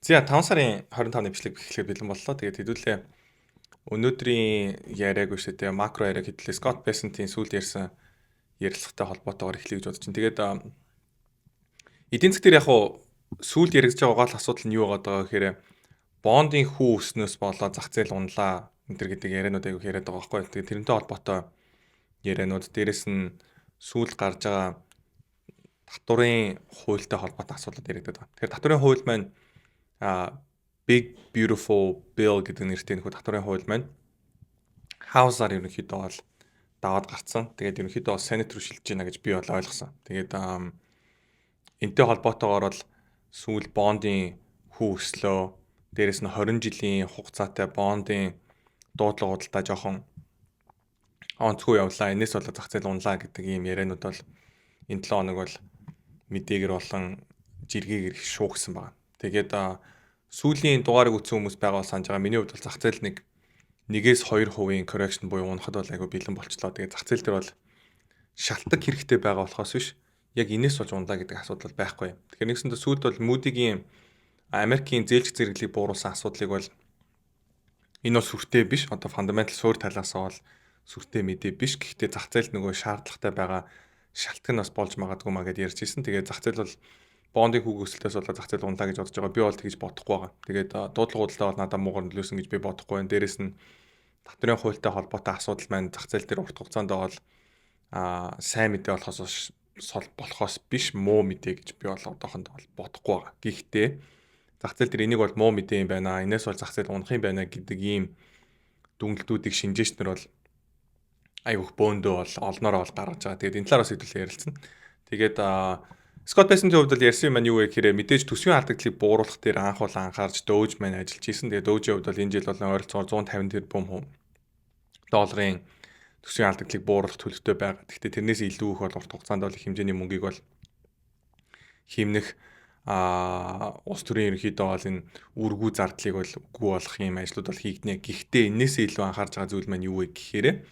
За 5 сарын 25-ны бичлэг эхлэхэд бэлэн боллоо. Тэгээд хэдүүлээ өнөөдрийн яриаг биш үү макро яриаг хэдүүлээ Scott Bessent-ийн сүүлд ярьсан ярилцлагатай холбоотойгоор эхлэе гэж бодож байна. Тэгээд эдийн засгийн яг хуу сүүлд яригдж байгаа гол асуудал нь юу байгаа гэхээр бондын хүү өснөөс болоод зах зээл унлаа энэ төр гэдэг ярианууд аягүй яриад байгаа байхгүй. Тэгээд тэрнтэй холбоотой ярианууд дээрэс нь сүүлд гарч байгаа татварын хуультай холбоотой асуудал яригдаад байна. Тэгэхээр татварын хууль маань Big Beautiful Bill гэдэг нэртэй нөхөд татварын хууль маань House-аар ерөнхийдөө бол даваад гарцсан. Тэгээд ерөнхийдөө Senate руу шилжиж байна гэж би бол ойлгосон. Тэгээд энэтэй холбоотойгоор бол сүүл бондын хүү өслөө, дээрэс нь 20 жилийн хугацаатай бондын дуудлага худалдаа жоохон онцгүй явлаа. Энэс болоод зах зээл унлаа гэдэг ийм ярианууд бол энэ 7 хоног бол мэдээгээр болон жиргээр их шуугсан байна. Тэгээд сүүлийн дугаарыг үзсэн хүмүүс байгаа бол санаж байгаа. Миний хувьд бол зах зээл 1-2% correction буюу унахад бол айгүй бэлэн болчлоо. Тэгээд зах зээл дээр бол шалтгаан хэрэгтэй байгаа болохоос биш яг энэс болж унлаа гэдэг асуудал байхгүй. Тэгэхээр нэгсэндээ сүүлд бол Moody-гийн Америкийн зээлч зэрэглийг бууруулсан асуудлыг бол энэ бол сүртэй биш. Одоо fundamental суурь талаасаа бол сүртэй мэдээ биш. Гэхдээ зах зээлд шаардлагатай байгаа шалтгаан бас болж магадгүй маа гэдээ ярьж ирсэн. Тэгээд зах зээл бол бондын хүүг өсөлтөөс болоод зах зээл унлаа гэж бодож байгаа. Би бол тэгж бодохгүй байгаа. Тэгээд дуудлага худалдаа бол надад муугар нөлөөсөн гэж би бодохгүй байна. Дээрэс нь татварын хуультай холбоотой асуудал маань зах зээл дээр урт хугацаанд бол сайн мэдээ болохоос биш муу мэдээ гэж би бол одоохондоо бодохгүй байгаа. Гэхдээ зах зээл дээр энийг бол муу мэдээ юм байна. Энэс бол зах зээл унах юм байна гэдэг ийм дүнэлтүүдийг шинжээчнэр бол айгүйх бөөндөө бол олнороо бол гаргаж байгаа. Тэгээд энэ талаараас хэдүүлээ ярилцсан. Тэгээд Scott Bessent-ийн хувьд бол ярьсан юм маань юу вэ гэхээр мэдээж төсвийн алдагдлыг бууруулах дээр анх бол анхаарч Doge маань ажиллаж исэн. Тэгээд Doge-ийн хувьд бол энэ жил бол ойролцоогоор 150 тэрбум долларын төсвийн алдагдлыг бууруулах төлөвтэй байгаа. Гэхдээ тэрнээс илүү их бол урт хугацаанд бол их хэмжээний мөнгийг бол хэмнэх улс төрийн ерөнхийдөө бол энэ үргүү зардлыг бол үгүй болох юм ажлууд бол хийгднэ. Гэхдээ энээсээ илүү анхаарч байгаа зүйл маань юу вэ гэхээр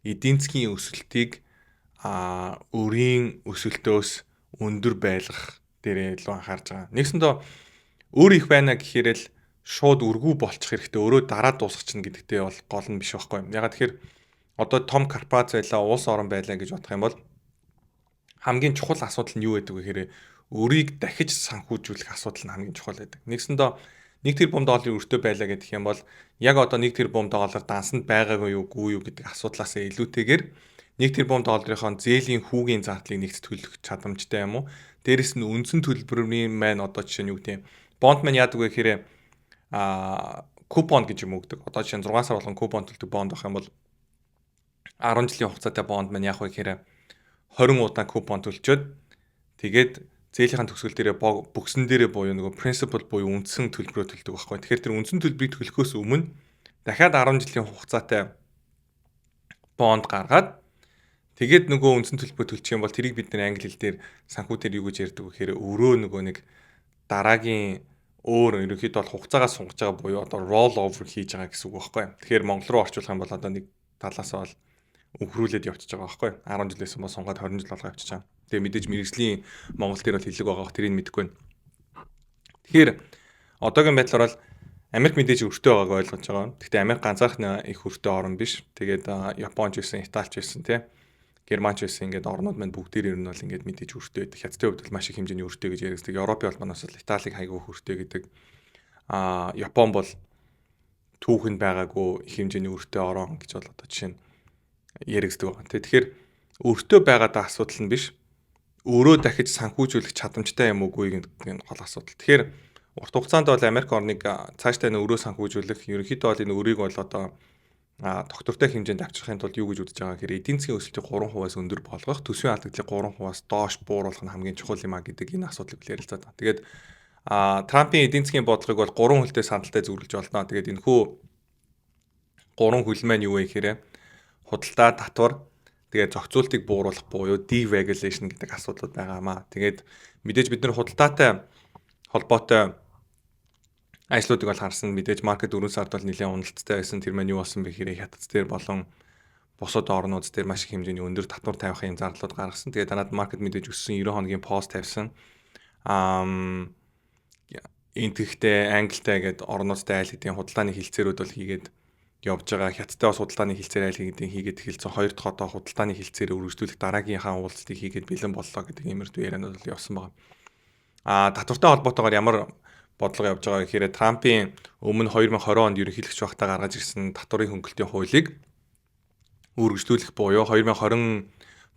эдийн засгийн өсөлтийг өрийн өсөлтөөс өндөр байлгах дээр илүү анхаарч байгаа. Нэгсэндээ өөр их байна гэхээр л шууд өргүү болчих хэрэгтэй. Өөрөө дараа дуусах чинь гэдэгтэй бол гол нь биш байхгүй. Ягаад тэгэхээр одоо том корпорац байлаа, улс орон байлаа гэж бодох юм бол хамгийн чухал асуудал нь юу гэдэг вэ гэхээр өрийг дахиж санхүүжүүлэх асуудал нь хамгийн чухал байдаг. Нэгсэндээ 1 тэрбум долларын өртөө байлаа гэдэг юм бол яг одоо 1 тэрбум доллар дансанд байгаагүй юу гэдэг асуудлаас илүүтэйгээр 1 тэрбум долларын зээлийн хүүгийн зардлыг нэгт төлөх чадамжтай юм уу? Дээрэс нь үндсэн төлбөрийн маань одоо жишээ нь юу гэдэг юм? Бонд маань яадаг вэ гэхээр купон гэж юм өгдөг. Одоо жишээ нь 6 сар болгон купон төлдөг бонд авах юм бол 10 жилийн хугацаатай бонд маань яах вэ гэхээр 20 удаа купон төлчөөд тэгээд зээлийнхэн төгсгөл дээрээ бүгсэн дээрээ буюу principal буюу үндсэн төлбөрөө төлдөг байхгүй. Тэгэхээр тэр үндсэн төлбөрийг төлөхөөс өмнө дахиад 10 жилийн хугацаатай бонд гаргаад тэгээд үндсэн төлбөр төлчих юм бол тэрийг бид нар англи хэл дээр санхүү дээр юу гэж ярьдаг вэ гэхээр өөрөө нэг дараагийн өөр ерөнхийдөө бол хугацаагаа сунгаж байгаа буюу одоо roll over хийж байгаа гэсэн үг байхгүй. Тэгэхээр Монгол руу орчуулах юм бол одоо нэг талаасаа бол өвхрүүлээд явчихж байгаа байхгүй. 10 жилээс өмнө сунгаад 20 жил болгоо явчихж байгаа. Тэгээ мэдээж мэрэгжлийн Монгол дээр бол хиллэг байгаа. Тэрийг мэдэхгүй байна. Тэгэхээр одоогийн байдлаар бол Америк мэдээж өртөө байгааг ойлгож байгаа. Гэхдээ Америк ганцаарх их өртөө орн биш. Тэгээд Японч байсан, Италич байсан тий. Германч байсан ингээд орнууд маань бүгдээр ер нь бол ингээд мэдээж өртөө байдаг. Хятадын хувьд бол маш их хэмжээний өртөө гэж яригддаг. Европын албанаас бол Италиг хайгуу өртөө гэдэг. Япон бол түүхэнд байгаагүй их хэмжээний өртөө орон гэж бол одоо жишээ нь яригддаг байгаа. Тэгэхээр өртөө байгаадаа асуудал нь биш. Өөрөө дахиж санхүүжүүлэх чадамжтай юм уугүй гэдэг нь гол асуудал. Тэгэхээр урт хугацаанд бол Америк орныг цаашдаа өөрөө санхүүжүүлэх, ерөнхийдөө бол энэ өрийг бол одоо доктортой хэмжээнд авчрахын тулд юу гэж үзэж байгаа гэхээр эдийн засгийн өсөлтийг 3%-аас өндөр болгох, төсвийн алдагдлыг 3%-аас доош бууруулах нь хамгийн чухал юм а гэдэг энэ асуудлыг ярилцаад байна. Тэгээд Трампын эдийн засгийн бодлогыг бол 3 хөлтэй сандалтай зөвлөж болно. Тэгээд энэхүү 3 хөл маань юу вэ гэхээр худалдаа татвар, тэгээд зохицуултыг бууруулах буюу deregulation гэдэг асуудлууд байгаамаа. Тэгээд мэдээж бид нар худалдаатай холбоотой ажлуудыг бол харсан. Мэдээж маркет 4 сард бол нэлээд уналттай байсан. Тэр маань юу болсон бэ гэхээр хятад дээр болон бусад орнууд дээр маш их хэмжээний өндөр татвар тавихын зарлууд гаргасан. Тэгээд дараад маркет мэдээж өссөн 90 хоногийн пост тавьсан. энтгэхтэй, англитай гэдэг орнуудтай айл хэдийн худалдааны хилцээрүүд бол хийгээд явж байгаа. Хятадтай бас худалдааны хилцээр айл хэдийн хийгээд эхэлсэн. Хоёр дахь одоо худалдааны хилцээрээ үргэлжлүүлэх дараагийнхаа уулзалтыг хийгээд бэлэн боллоо гэдэг иймэрдүү ярианууд бол явсан байгаа. Татвартай холбоотойгоор ямар бодлого явж байгаа гэхээр Трампын өмнө 2020 онд ерөнхийлөгч байхдаа гаргаж ирсэн татварын хөнгөлтийн хуулийг үргэлжлүүлэх буюу 2026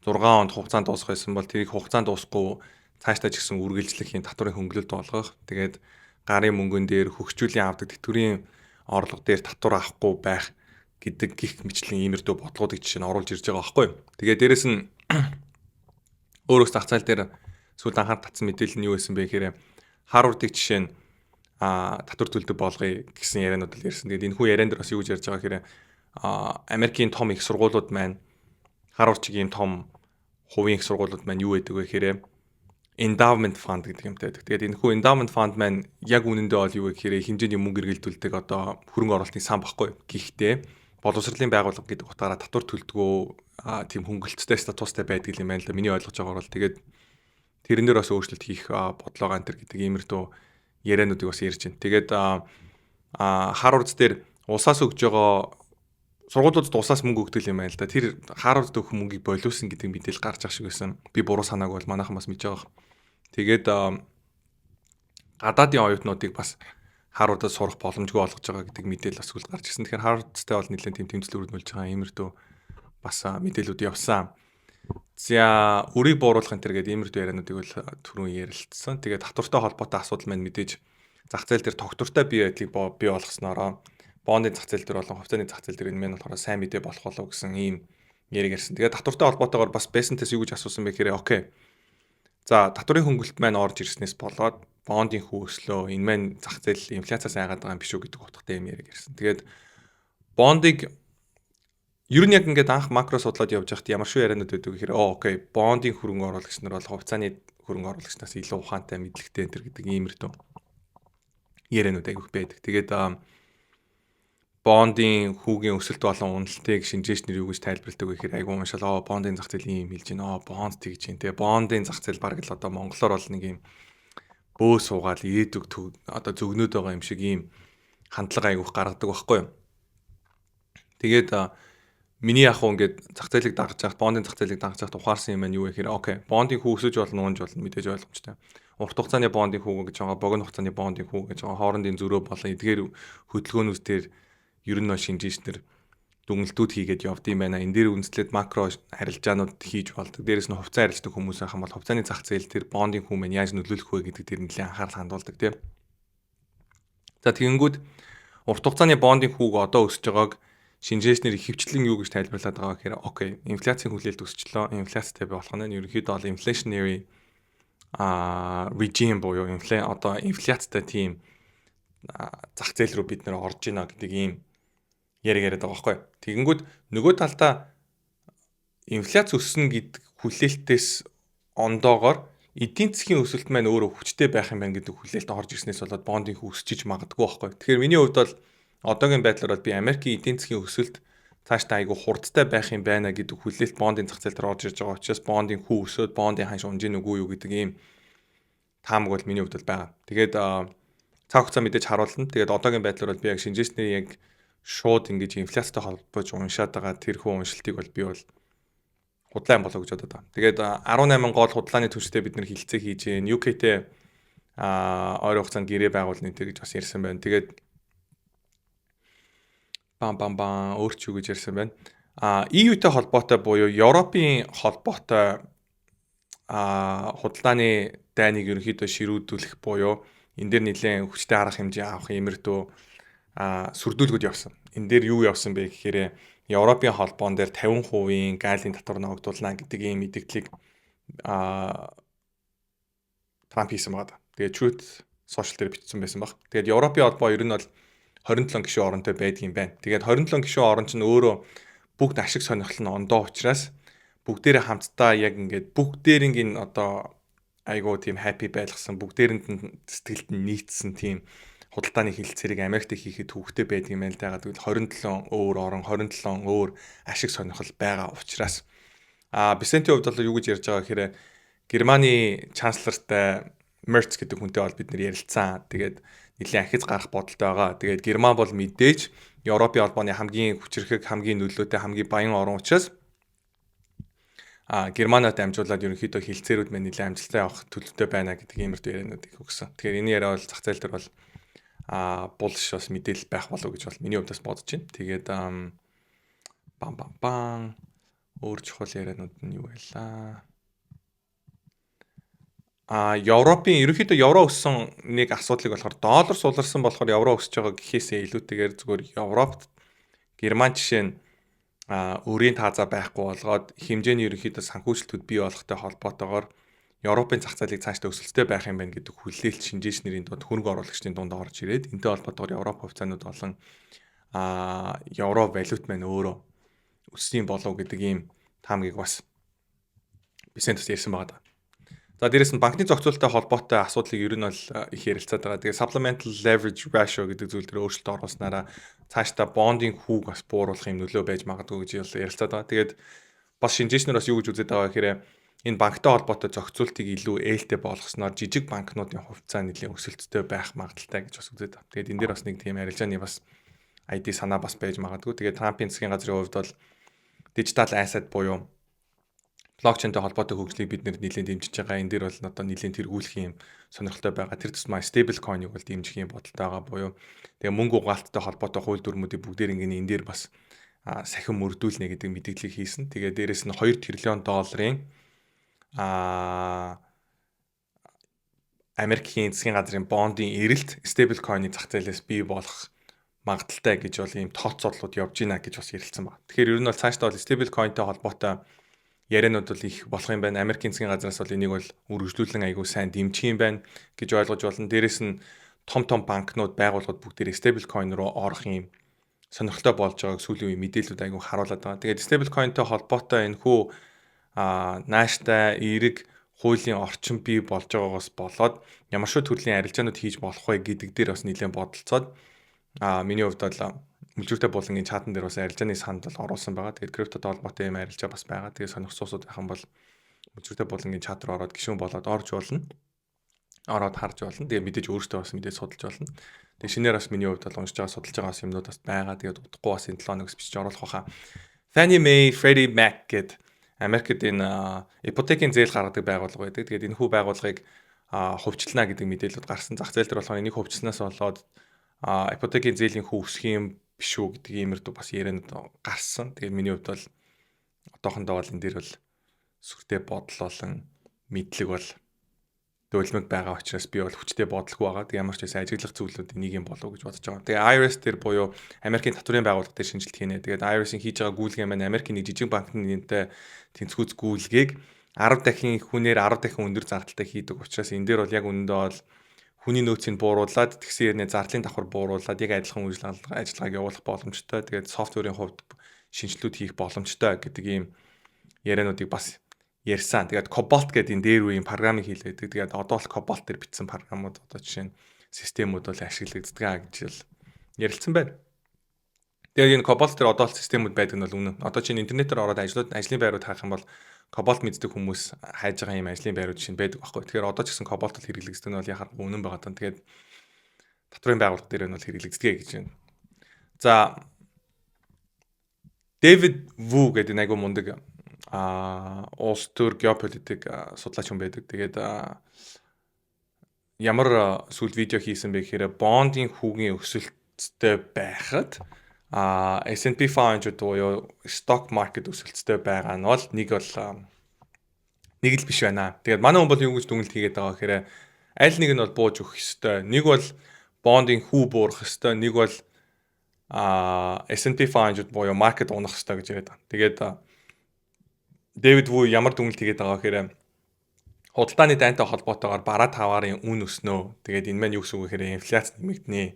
онд хугацаанд дуусах байсан бол тэрийг хугацаанд дуусахгүй цаашдаа ч гэсэн үргэлжлэх татварын хөнгөлөлт болгох. Тэгээд гарын мөнгөн дээр хөгжүүлийн авдаг тэтгэврийн орлого дээр татвар авахгүй байх гэдэг гих мэтлэн иймэрдүү бодлогуудыг жишээ нь оруулж ирж байгаа байхгүй. Тэгээд дээрэс нь өөрөөс зах зээл дээр сүүл анхаарал татсан мэдээлэл нь юу байсан бэ гэхээр Харвардыг жишээ нь татвар төлдөг болгоё гэсэн ярианууд л ярьсан. Тэгээд энэ хүү яриан дээр бас юу гэж ярьж байгаа гэхээр Америкийн том их сургуулиуд маань Харвардчгийн том хувийн их сургуулиуд маань юу гэдэг вэ гэхээр endowment fund гэдэг юмтай байдаг. Тэгээд энэ хүү endowment fund маань яг үнэндээ бол юу вэ гэхээр хэмжээний мөнгө эргэлдүүлдэг одоо хөрөнгө оруулалтын сан баггүй. Гэхдээ боловсролын байгууллага гэдэг утгаараа татвар төлдгөө тийм хөнгөлөлттэй статустай байдаг юм байна л да. Миний ойлгож байгаагаар бол тэгээд тэрэн дээр бас өөрчлөлт хийх бодлого антер гэдэг иймэрдүү яриануудыг бас ярьж байна. Тэгээд Харвард дээр улсаас өгж байгаа сургуулиудад улсаас мөнгө өгдөг юм байна л да. Тэр Харвард өгөх мөнгийг болиулсан гэдэг мэдээлэл гарч байгаа шиг байсан. Би буруу санааг бол манайхан бас мэдж байгаа. Тэгээд гадаадын оюутнуудыг бас Харвардад сурах боломжгүй болгож байгаа гэдэг мэдээлэл бас гарч ирсэн. Тэгэхээр Харвардтай бол нэлээд тийм тэмцэл өрнүүлж байгаа иймэрдүү бас мэдээлүүд явсан. За үрийг бууруулах энэ төр гэдэг иймэрдүү яриануудыг бол түрүүн ярилцсан. Тэгээд татвартай холбоотой асуудал маань мэдээж зах зээл дээр тогтвортой бие байдлыг бий болгоснороо бондын зах зээл дээр болон хувьцааны зах зээл дээр энэ маань болохоор сайн мэдээ болох болов гэсэн ийм яриг ярьсан. Тэгээд татвартай холбоотойгоор бас Бесентээс юу гэж асуусан бэ гэхээр окей. За татварын хөнгөлөлт маань орж ирснээс болоод бондын хүү өслөө. Энэ маань зах зээл инфляцаас айгаад байгаа юм биш үү гэдэг утгатай юм яриг ярьсан. Тэгээд бондыг ер нь яг ингээд анх макро судлаад явж байхад ямар шүү яриануд байдаг гэхээр окей, бондын хөрөнгө оруулагч нар бол хувьцааны хөрөнгө оруулагчнаас илүү ухаантай мэдлэгтэй энэ гэдэг иймэрдүү яриануд айгүйх байдаг. Тэгээд бондын хүүгийн өсөлт болон уналтыг шинжээч нар юу гэж тайлбарладаг вэ гэхээр айгүй уншаал бондын зах зээл ийм хэлж байна. Бонд тэгж байна. Тэгээ бондын зах зээл бараг л одоо монголоор бол нэг юм бөө суугаал ирээдүг одоо зөвгнөд байгаа юм шиг ийм хандлага айгүйх гаргадаг байхгүй юу. Тэгээд миний яг хөө ингээд зах зээлийг дагаж явах, бондын зах зээлийг дагаж явах ухаарсан юм байна юу гэхээр окей, бондын хүү өсөж болно, унж болно мэдээж ойлгомжтой. Урт хугацааны бондын хүү гэж байгаа, богино хугацааны бондын хүү гэж байгаа, хоорондын зөрөө болон эдгээр хөдөлгөөнүүд төр ер нь шинжээчнэр дүгнэлтүүд хийгээд явд юм байна. Энэ дээр үндэслээд макро харилцаанууд хийж болдог. Дээрээс нь хувьцаа харилцдаг хүмүүс ахын бол хувьцааны зах зээл төр бондын хүү маань яаж нөлөөлөх вэ гэдэг дээр нэлээд анхаарал хандуулдаг тийм. За тэгэнгүүт урт хугацааны бондын хүүг одоо өсөж байгааг шинжээчнэр ихэвчлэн юу гэж тайлбарлаад байгаа гэхээр окей, инфляцийн хүлээлт өсчлөө. Инфляцтай болох нь ерөнхийдөө бол inflationary regime буюу одоо инфляцтай тийм зах зээл рүү бид нэр орж ийна гэдэг ийм яриад байгаа байхгүй. Тэгэнгүүт нөгөө талдаа инфляц өснө гэдэг хүлээлтээс ондоогоор эдийн засгийн өсөлт маань өөрөө хүчтэй байх юм байна гэдэг хүлээлт орж ирснээс болоод бондын хүү өсөж магадгүй байхгүй. Тэгэхээр миний хувьд бол одоогийн байдлаар бол би Америкийн эдийн засгийн өсөлт цаашдаа айгүй хурдтай байх юм байна гэдэг хүлээлт бондын зах зээл дээр орж ирж байгаа учраас бондын хүү өсөөд бондын ханш унж ийн үгүй юу гэдэг ийм таамаг бол миний хувьд бол байгаа. Тэгээд цаг хугацаа мэдээж харуулна. Тэгээд одоогийн байдлаар бол би яг шинжээчнэрийн яг шууд ингэж инфляцтай холбож уншаад байгаа тэрхүү уншилтыг бол би бол худлаа юм болоо гэж бодод байгаа. Тэгээд 18 гол худлааны түвштэй бид нэр хилцээ хийж гэн UK-тэй ойрын хугацаанд гэрээ байгуулна гэж бас ярьсан байна. Тэгээд өөрч юу гэж ярьсан байна. EU-тэй холбоотой буюу Европын холбоотой худалдааны дайныг ерөнхийдөө ширүүдүүлэх буюу энэ дээр нэлээд хүчтэй арга хэмжээ авах иймэрдүү сүрдүүлгүүд явсан. Энэ дээр юу явсан бэ гэхээр Европын холбоон дээр 50% галийн татвар ногдуулна гэдэг ийм мэдээллийг Трамп хийсэн байна. Тэгээд Truth Social дээр бичсэн байсан баг. Тэгээд Европын холбоо ер нь бол 27 гишүүн оронтой байдаг юм байна. Тэгээд 27 гишүүн орон чинь өөрөө бүгд ашиг сонирхол нь ондоо учраас бүгдээрээ хамтдаа яг ингээд бүгдээрийн энэ одоо айгуу тийм happy байлгсан бүгдээрэнд нь сэтгэлд нь нийцсэн тийм худалдааны хилцээрийг Америкт хийхэд төвхтэй байдаг юм байна л да. Тэгвэл 27 өөр орон 27 өөр ашиг сонирхол байгаа учраас Бесентийн хувьд бол юу гэж ярьж байгаа гэхээр Германы канцлертай Merz гэдэг хүнтэй бол бид нэр ярилцсан. Тэгээд нэлээд ахиц гарах бодолтой байгаа. Тэгээд Герман бол мэдээж Европын холбооны хамгийн хүчирхэг, хамгийн нөлөөтэй, хамгийн баян орн учраас Германад дамжуулаад ерөнхийдөө хилцээрүүд мань нэлээд амжилттай явах төлөвтэй байна гэдэг иймэрхүү яриануудыг өгсөн. Тэгэхээр энэ яриа бол зах зээл дээр бол булш бас мэдээлэл байх болов уу гэж бол миний хувьдаас бодож байна. Тэгээд өөр чухал ярианууд нь юу байлаа? Европын ерөнхийдөө евро өссөн нэг асуудлыг болохоор доллар суларсан болохоор евро өсөж байгаа гэхээсээ илүүтэйгээр зүгээр Европт Герман жишээ нь өрийн таазаа байхгүй болгоод хэмжээний ерөнхийдөө санхүүжилтүүд бий болохтой холбоотойгоор Европын зах зээлийг цаашдаа өсөлттэй байх юм байна гэдэг хүлээлт шинжээчнэрийн дунд хөрөнгө оруулагчдын дунд орж ирээд энтэй холбоотойгоор Европ хувьцаанууд болон евро валют маань өөрөө өссөн болов гэдэг ийм таамгийг бас Бисентус ярьсан байгаа даа. За дээрэс нь банкны зохицуулалттай холбоотой асуудлыг ер нь бол их ярилцаад байгаа. Тэгээ supplemental leverage ratio гэдэг зүйл дээр өөрчлөлт оруулснараа цаашдаа бондын хүүг бас бууруулах юм нөлөө байж магадгүй гэж ярилцаад байгаа. Тэгээд бас шинжээчнэр бас юу гэж үзээд байгаа гэхээр энэ банктай холбоотой зохицуултыг илүү ээлтэй болгосноор жижиг банкнуудын хувьцаа нэлээд өсөлттэй байх магадaltaй гэж бас үзээд байгаа. Тэгээд энэ дээр бас нэг тийм арилжааны бас ID санаа бас байж магадгүй. Тэгээд Трампын засгийн газрын хувьд бол digital asset буюу блокчейнтэй холбоотой хөгжлийг бид нэлээд дэмжиж байгаа. Энэ дээр бол одоо нэлээд тэргүүлэх юм сонирхолтой байгаа. Тэр тусмаа stable coin-ыг бол дэмжих юм бодолтой байгаа буюу тэгээ мөнгө угаалттай холбоотой хууль дүрмүүдийг бүгдээр ингэ энэ дээр бас сахин мөрдүүлнэ гэдэг мэдээллийг хийсэн. Тэгээ дээрэс нь 2 тэрлион долларын Америкийн засгийн газрын бондын эрэлт stable coin-ы зах зээлээс бий болох магадaltaй гэж бол ийм тооцооллууд явж гинэ гэж бас ярилцсан байна. Тэгэхээр ер нь бол цаашдаа бол stable coin-тэй холбоотой яриануд бол их болох юм байна. Америкийн засгийн газраас бол энийг бол үргэлжлүүлэн айгүй сайн дэмжих юм байна гэж ойлгож болно. Дээрээс нь том банкнууд байгууллагууд бүгдээ stable coin руу орох юм сонирхолтой болж байгааг сүүлийн үеийн мэдээлэлүүд айгүй харуулдаг байгаа. Тэгээд stable coin-тэй холбоотой энэхүү нааштай эерэг хуулийн орчин бий болж байгаагаас болоод ямар шүү төрлийн арилжаанууд хийж болох вэ гэдэг дээр бас нэлээд бодолцоод миний хувьд бол мүлжүүртэй буулангийн чатан дээр бас арилжааны санд бол оруулсан байгаа. Тэгээд криптотой холбоотой юм арилжаа бас байгаа. Тэгээд сонирхсуусууд байх юм бол мүлжүүртэй буулангийн чат руу ороод гишүүн болоод орж болно. Ороод харж болно. Тэгээд мэдээж өөртөө бас мэдээж судалж болно. Тэгээд шинээр бас миний хувьд бол уншиж байгаа судалж байгаа юмнууд бас байгаа. Тэгээд удахгүй бас энэ 7 хоногс бичиж оруулах байхаа. Fannie Mae, Freddie Mac гэдэг Америкт энэ ипотекийн зээл гаргадаг байгууллага байдаг. Тэгээд энэ хүү байгууллагыг хувьчлана гэдэг мэдээлэлүүд гарсан. Зах зээл дээр болохоор энийг хувьчлснаас болоод ипотекийн зээлийн хүү өсөх юм биш үү гэдэг иймэрдүү бас яриануд гарсан. Тэгээд миний хувьд бол одоохондоо бол энэ дээр бол сүртэй бодол болон мэдлэг бол дөөлмөг байгаа учраас би бол хүчтэй бодлого байгаа. Тэгээд ямар ч байсан ажиглах зүйлүүд энийг юм болов гэж бодож байгаа. Тэгээд IRS дээр буюу Америкийн татврын байгууллага дээр шинжилт хийнэ. Тэгээд IRS-ийн хийж байгаа гүйлгээ маань Америкийн нэг жижиг банкны нэнтэй тэнцвүүц гүйлгээг 10 дахин хүнээр 10 дахин өндөр зардалтай хийдэг учраас энэ дээр бол яг үнэндээ бол хүний нөөцийг бууруулад тэгсэн хэрнээ зарлалын давхар бууруулад яг адилхан үйл ажиллагааг явуулах боломжтой. Тэгээд софтверийн хувьд шинжилгүүд хийх боломжтой гэдэг ийм яриануудыг бас ярьсан. Тэгээд Cobalt гэдэг энэ дээр үеийн програмыг хийлээдэг. Тэгээд одоо бол Cobalt дээр бичсэн програмууд одоо жишээ нь системүүд бол ашиглагддаг гэж л ярилцсан байна. Тэгээд энэ Cobalt дээр одоо л системүүд байдаг нь бол үнэн. Одоо чинь интернетээр ороод ажлын байрууд харах юм бол Cobalt мэддэг хүмүүс хайж байгаа юм ажлын байрууд жишээ нь байдаг байхгүй. Тэгэхээр одоо ч гэсэн Cobalt хэрэглэгддэг нь бол яхаар үнэн байгаа тань. Тэгээд татврын байгууллага дээр нь бол хэрэглэгддэг гэж байна. За David Wu гэдэг нэг айгуу мундаг улс төр геополитик судлаач хүн байдаг. Тэгээд ямар сүүл видео хийсэн бэ гэхээр бондын хүүгийн өсөлттэй байхад S&P 500 буюу stock market өсөлттэй байгаа нь бол нэг л биш байна. Тэгээд манай хүн бол юу гэж дүгнэлт хийгээд байгаа гэхээр аль нэг нь бол бууж өгөх ёстой. Нэг бол бондын хүү буурах ёстой, нэг бол S&P 500 буюу market унах ёстой гэж яриад байна. Тэгээд Дэвид Ву ямар дүгнэлт хийгээд байгаа гэхээр худалдааны дайнтай холбоотойгоор бараа таварын үн өснөө. Тэгээд энэ маань юу гэсэн үг гэхээр инфляц нэмэгдэнэ.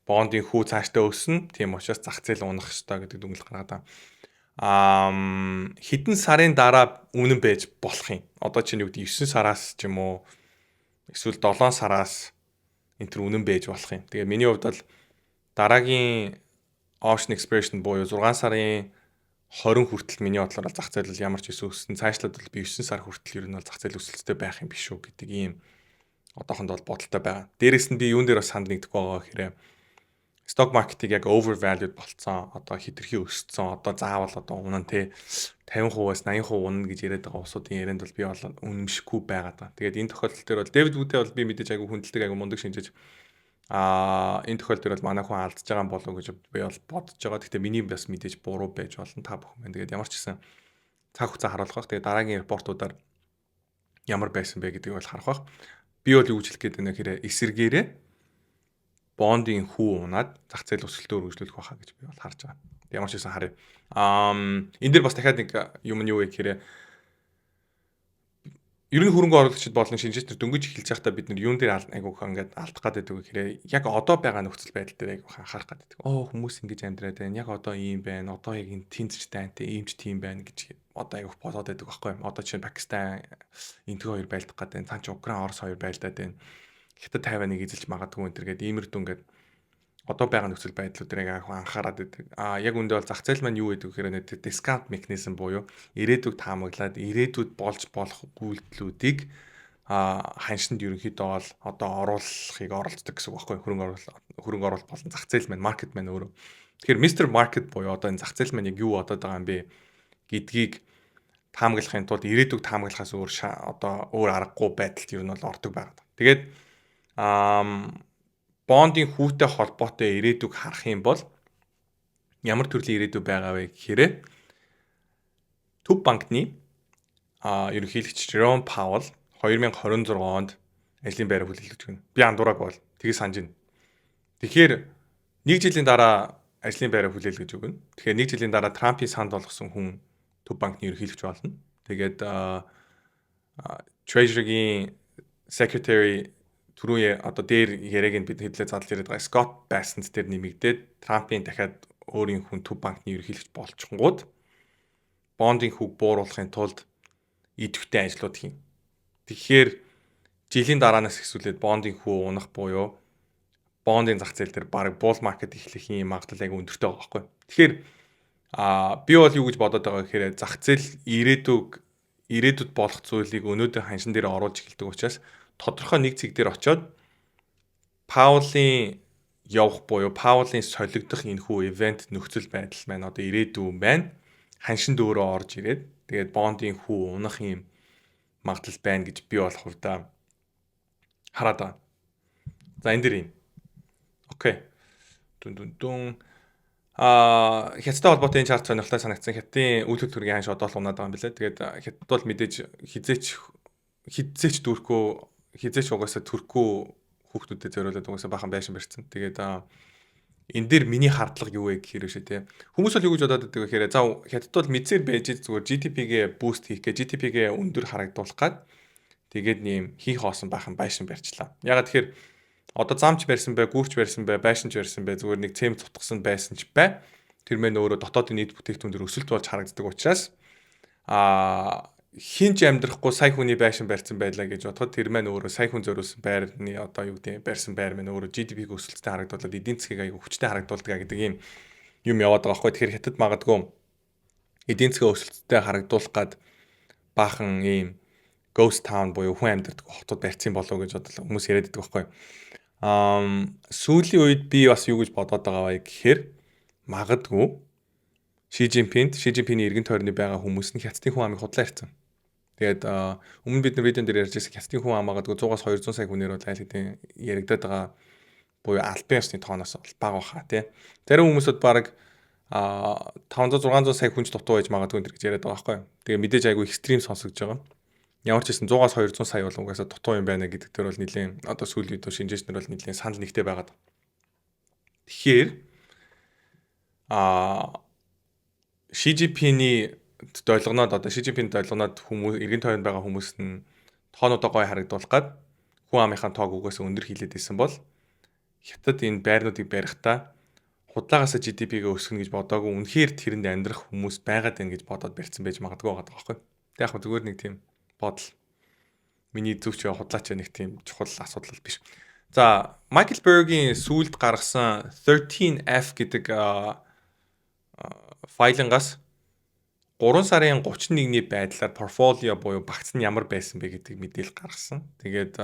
Бондын хүү цаашдаа өснө. Тийм учраас зах зээл унах ёстой гэдэг дүгнэлт гаргаад байна. Хэдэн сарын дараа үнэн байж болох юм. Одоо чинь юу гэдэг 9 сараас ч юм уу эсвэл 7 сараас энэ төр үнэн байж болох юм. Тэгээд миний хувьд бол дараагийн option expiration буюу 6 сарын 20 хүртэл миний бодлоор зах зээл бол ямар ч өсөн цаашлаад бол би 9 сар хүртэл ер нь бол зах зээл өсөлттэй байх юм биш үү гэдэг ийм одоохонд бол бодолтой байгаа. Дээрээс нь би юун дээр бас санд нэгдэхгүй байгаа гэхээр stock market-ийг яг overvalued болцсон. Одоо хэтэрхий өссөн. Одоо заавал одоо унана те 50%-аас 80% унана гэж яриад байгаа усуудын ярианд бол би бол үнэмшихгүй байгаад байгаа. Тэгээд энэ тохиолдол дээр бол Дэвид Вудтэй бол би мэдээж айгүй хүндэлдэг айгүй мундаг шинжиж энэ тохиолдол дээр бол манай хүн алдж байгаа юм болов уу гэж би бол бодож байгаа. Гэхдээ миний бас мэдээж буруу байж болно та бүхэн байна. Тэгээд ямар ч гэсэн цаг хугацаа харуулах бах. Тэгээд дараагийн репортуудаар ямар байсан бэ гэдгийг бол харах бах. Би бол юу гэж хэлэх гээд байна гэхээр эсэргээрээ бондын хүү унаад зах зээл өсөлтөөр үргэлжлүүлэх байхаа гэж би бол харж байгаа. Ямар ч байсан харъя. Энэ дээр бас дахиад нэг юм нь юу вэ гэхээр ер нь хөрөнгө оруулагчид болон шинжлэлтээр дөнгөж эхэлж байхдаа бид нар юун дээр айгуух ингээд алдах гэдэг үг гэхээр яг одоо байгаа нөхцөл байдал дээр айгуух анхаарах гэдэг. Хүмүүс ингэж амьдраад байна. Яг одоо ийм байна. Одоо яг энэ тэнцвэртэй анти иймч тийм байна гэж одоо айгуух болоод байдаг байхгүй юу? Одоо чинь Пакистан энтэг хоёр байлдах гэдэг. Цаан ч Украин Орос хоёр байлдаад байна. Хятад Тайваныг эзэлж магадгүй энэ төргээд иймэрдүү ингээд одоо байгаа нөхцөл байдлуудыг яг анхаарад байдаг. Яг үндэ бол зах зээл маань юу гэдэг вэ гэхээр discount mechanism буюу ирээдүйг таамаглаад ирээдүйд болж болох үйлдэлүүдийг ханшинд ерөнхийдөө бол одоо оруулахыг оролцдог гэсэн үг байхгүй хөрөнгө оруулалт болон зах зээл маань market маань өөрөө. Тэгэхээр Mr. Market буюу одоо энэ зах зээл маань яг юу бодоод байгаа юм бэ гэдгийг таамаглахын тулд ирээдүйг таамаглахаас одоо өөр аргагүй байдалд ер нь бол ордог байгаа. Тэгээд бондын хүүтэй холбоотой ирээдүйг харах юм бол ямар төрлийн ирээдүй байгаа вэ гэхээр Төв банкны ерөнхийлөгч Jerome Powell 2026 онд ажлын байраа хүлээлгэж байна. Би андуураг бол тгий санаж байна. Тэгэхээр нэг жилийн дараа ажлын байраа хүлээлгэж өгнө. Тэгэхээр нэг жилийн дараа Трампийн санд болгосон хүн Төв банкны ерөнхийлөгч болно. Тэгээд Treasury-гийн Secretary түрүү одоо дээр яриаг нь бид хэдлээ задлж яриад байгаа Scott Bessent дээр нэмэгдээд Трампийн дахиад өөрийн хүн Төв банкны ерөнхийлөгч болчихгонгууд бондын хүүг бууруулахын тулд идэвхтэй ажлууд хийн. Тэгэхээр жилийн дараанаас эхлүүлээд бондын хүү унах буюу бондын зах зээл дээр баг bull market эхлэх юм магадлал яг өндөртэй байгаа байхгүй. Тэгэхээр би бол юу гэж бодоод байгаа гэхээр зах зээл ирээдүйд болох зүйлийг өнөөдөр ханшин дээр оруулж эхэлдэг учраас тодорхой нэг зэг дээр очиод Паулийн явах буюу Паулийн солигдох энэхүү ивент нөхцөл байдал маань одоо ирээдүйн байна. Ханшинд өөрөө орж ирээд тэгээд бондын хүү унах юм магадлал байна гэж би бол хувьдаа хараад байна. За энэ дэр юм. Окей. Хятадтай холбоотой энэ чарт сонирхолтой санагдсан. Хятадын үйл хөдлөлийн ханш одоо л унаад байгаа юм билээ. Тэгээд хятад бол мэдээж хизээч дүүрхөө хизээч угаасаа төрөхгүй хүүхдүүдэд зориулаад угаасаа бахан байшин барьсан. Тэгээд энэ дээр миний хардлага юу вэ гэхээр шээ тий. Хүмүүс бол юу гэж бодоод байдаг вэ гэхээр за хятад бол мэдсээр байж зүгээр GDP-гээ boost хийх гэ GDP-гээ өндөр харагдуулах гад тэгээд нэм хийх хоосон бахан байшин барьчлаа. Ягаад тэгэхээр одоо замч барьсан бай, гүүрч барьсан бай, байшинч барьсан бай зүгээр нэг цемент цутгсан байсан ч бай. Тэр мэн өөрөө дотоодын нийт бүтээгдэхүүн дээр өсөлт болж харагддаг учраас хинч амьдрахгүй сая хүний байшин барьсан байлаа гэж бодоход тэр маань өөрөө сая хүн зориулсан байрны одоо юу гэдэг барьсан байр маань өөрөө GDP-г өсөлттэй харагдуулаад эдийн засгийг аягүй хүчтэй харагдуулдаг гэдэг ийм юм яваад байгаа байхгүй. Тэгэхээр хятад магадгүй эдийн засгийн өсөлттэй харагдуулах гад баахан ийм ghost town буюу хүн амьдардаг хотод барьсан болов гэж бодлоо хүмүүс яриад байдаг байхгүй. Сүүлийн үед би бас юу гэж бодоод байгаа вэ гэхээр магадгүй Ши Жинпиний эргэн тойрны байгаа хүмүүс нь хятадын хүн амыг худлаа ярьсан. Тэгээд өмнө бид нар видеон дээр ярьж байсан хятадын хүн амаагаад 100-аас 200 сая хүнээр бол айл хэдийн яригадаад байгаа буюу албан ёсны тооноос бага баха тий. Зарим хүмүүсд баг 500-600 сая хүнч дутуу байж магадгүй энэ гэж яриад байгаа байхгүй. Тэгээ мэдээж айгүй экстрим сонсогдож байгаа. Ямар ч гэсэн 100-аас 200 сая бол угаасаа дутуу юм байна гэдэг дээр бол нэлийн одоо сүүлийн үед шинжээчнэр бол нэлийн санал нэгтэй байгаад. Тэгэхээр Ши Жинпиний дойлгоноод хүмүүс эргэн тойронд байгаа хүмүүс нь тоонуудаа гоё харагдуулах гад хүн амынхаа тоог угаасаа өндөр хийлээд исэн бол хятад энэ байрнуудыг барихтаа худлагаасаа GDP-гээ өсгөнө гэж бодоагүй үнэхээр тэрэнд амьдрах хүмүүс байгаад байна гэж бодоод барьсан байж магадгүй байгаа байхгүй. Тэг яг зүгээр нэг тийм бодол. Миний зүгч худлаач нэг тийм чухал асуудал биш. За, Michael Berg-ийн сүүлд гаргасан 13F гэдэг файлингаас 3 сарын 31-ний байдлаар портфолио буюу багц нь ямар байсан бэ гэдэг мэдээлэл гаргасан. Тэгээд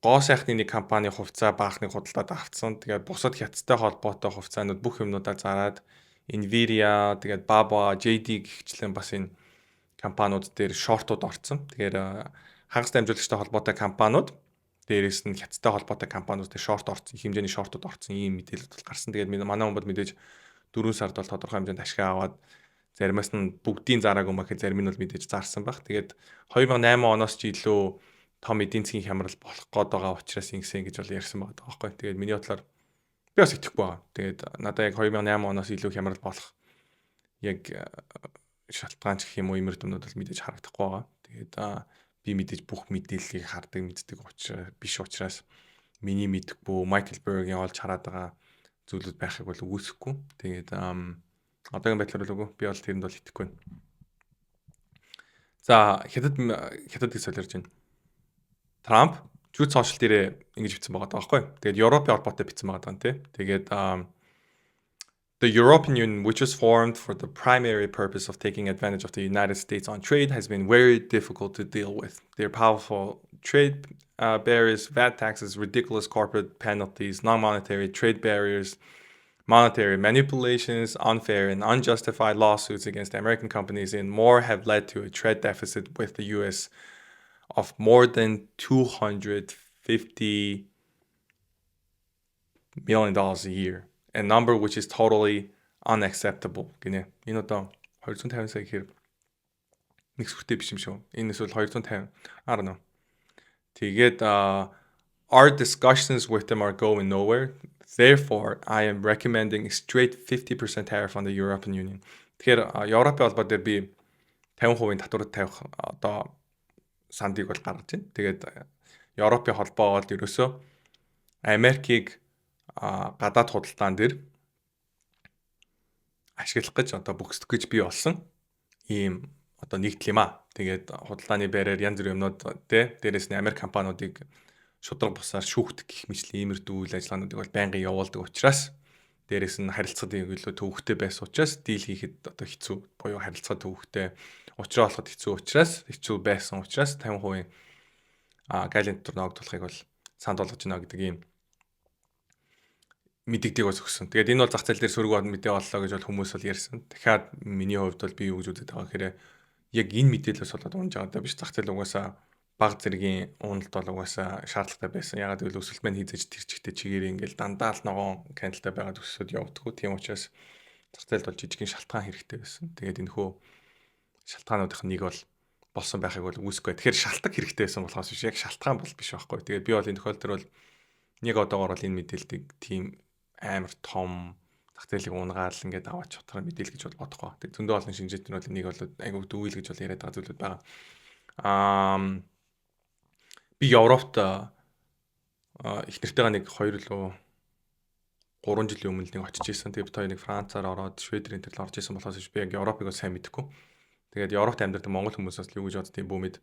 гоо сайхны нэг компани хувьцаа баахныг худалдаад авцсан. Тэгээд бусад хятадтай холбоотой хувьцаанууд бүх юмнуудаа зараад Nvidia, тэгээд Baba, JD гихчлэн бас энэ компаниуд дээр шортууд орцсон. Тэгэхээр хагас дамжуулагчтай холбоотой компаниуд дээрээс нь хятадтай холбоотой компаниуд дээр шорт орцсон, хэмжээний шортууд орцсон ийм мэдээлэлд бол гарсан. Тэгээд манай хүн бол мэдээж 4 сард бол тодорхой хэмжээнд ашиг аваад заримаас нь бүгдийн зараагүй махад зарим нь бол мэдээж зарсан баг. Тэгээд 2008 оноос ч илүү том эдийн засгийн хямрал болох гээд байгаа учраас ингэсэн гэж бол ярьсан байгаа байхгүй. Тэгээд миний бодлоор би бас итгэхгүй байгаа. Тэгээд надад яг 2008 оноос илүү хямрал болох яг шалтгаан ч гэх юм уу иймэр дүмнүүд бол мэдээж харагдахгүй байгаа. Тэгээд би мэдээж бүх мэдээллийг хардаг мэддэг учраас биш учраас миний мэдэхгүй Майкл Бергийн олж хараад байгаа зүйлүүд байхыг бол үгүйсэхгүй. Тэгээд одоогийн байдлаар бол үгүй. Би бол тэрэнд бол итгэхгүй байна. За хятадыг солиорж байна. Трамп Truth Social дээрээ ингэж бичсэн байгаа байхгүй. Тэгээд Европын холбоотой бичсэн байгаа даа тий. Тэгээд the European Union, which was formed for the primary purpose of taking advantage of the United States on trade, has been very difficult to deal with. Their powerful trade barriers, VAT taxes, ridiculous corporate penalties, non-monetary trade barriers, monetary manipulations, unfair and unjustified lawsuits against American companies, and more have led to a trade deficit with the U.S. of more than $250 million a year. A number which is totally unacceptable гинэ. Энэ одоо 250 сая гэхээр нэг сүртэй биш юм шүү. Энэ эсвэл 250 I don't know. Тэгээд our discussions with them are going nowhere. Therefore, I am recommending a straight 50% tariff on the European Union. Тэгэхээр Европын холбоо дээр би 50% татварт тавих одоо сандыг бол гаргаж байна. Тэгээд Европын холбоо бол ерөөсөө Америкийг гадаад худалдаан дээр ашиглах гэж одоо бүгсдэх гэж бий болсон ийм одоо нэгдэл юм аа. Тэгээд худалдааны байраар янз бүрийн юмнууд дээрээс нь Америк компаниудыг шудраг бусаар шүүхтэх гэх мэтлэн иймэрдүү үйл ажиллагаануудыг бол байнгын явуулдаг учраас дээрээс нь харилцагын илүү төвөгтэй байсан учраас дийл хийхэд одоо хэцүү буюу харилцаа төвөгтэй учраа болоход хэцүү учраас хэцүү байсан учраас 50% галент дотор ногдуулахыг бол санд болгож байна гэдэг ийм мэддэгдийг бас өгсөн. Тэгээд энэ бол зах зээл дээр сөрөг мэдээ боллоо гэж бол хүмүүс бол ярьсан. Дахиад миний хувьд бол би юу гэж үздэг байгаа гэхээр яг энэ мэдээлэлээс болоод унж байгаа даа биш зах зээл угаасаа баг зэргийн уналт бол угаасаа шаардлагатай байсан. Ягаад гэвэл өсөлт маань хийзэж тэр чигтээ чигээр ингээл дандаа л ногоон кандалтай байгаад өсөд явдаггүй. Тийм учраас зах зээлд бол жижигхэн шалтгаан хэрэгтэй байсан. Тэгээд энэхүү шалтгаануудын нэг бол болсон байхыг бол үүсэхгүй. Тэгэхээр шалтгаан хэрэгтэй байсан болохоос биш яг шалтгаан бол биш байхгүй. Тэгээд би бол энэ тохиолдолд бол нэг одоогоор бол энэ мэдээллийг тийм амар том зах зээлийг унгаал ингээд аваад чотроо мэдээл гэж бол бодохгүй. Тэг зөндөө олон шинжээчдэр бол энийг бол айгуу дүүйл гэж бол яриад байгаа зүйлүүд байгаа. Би Европт их нэртэйгээ нэг 2 лөө 3 жилийн өмнө нэг очиж исэн. Тэгээд бид хоёр нэг Францаар ороод Шведийн тэр л орж исэн болохоос би яг Европыг бол сайн мэдэхгүй. Тэгээд Европт амьдардаг монгол хүмүүсээс л юу гэж боддгийг бүүмэд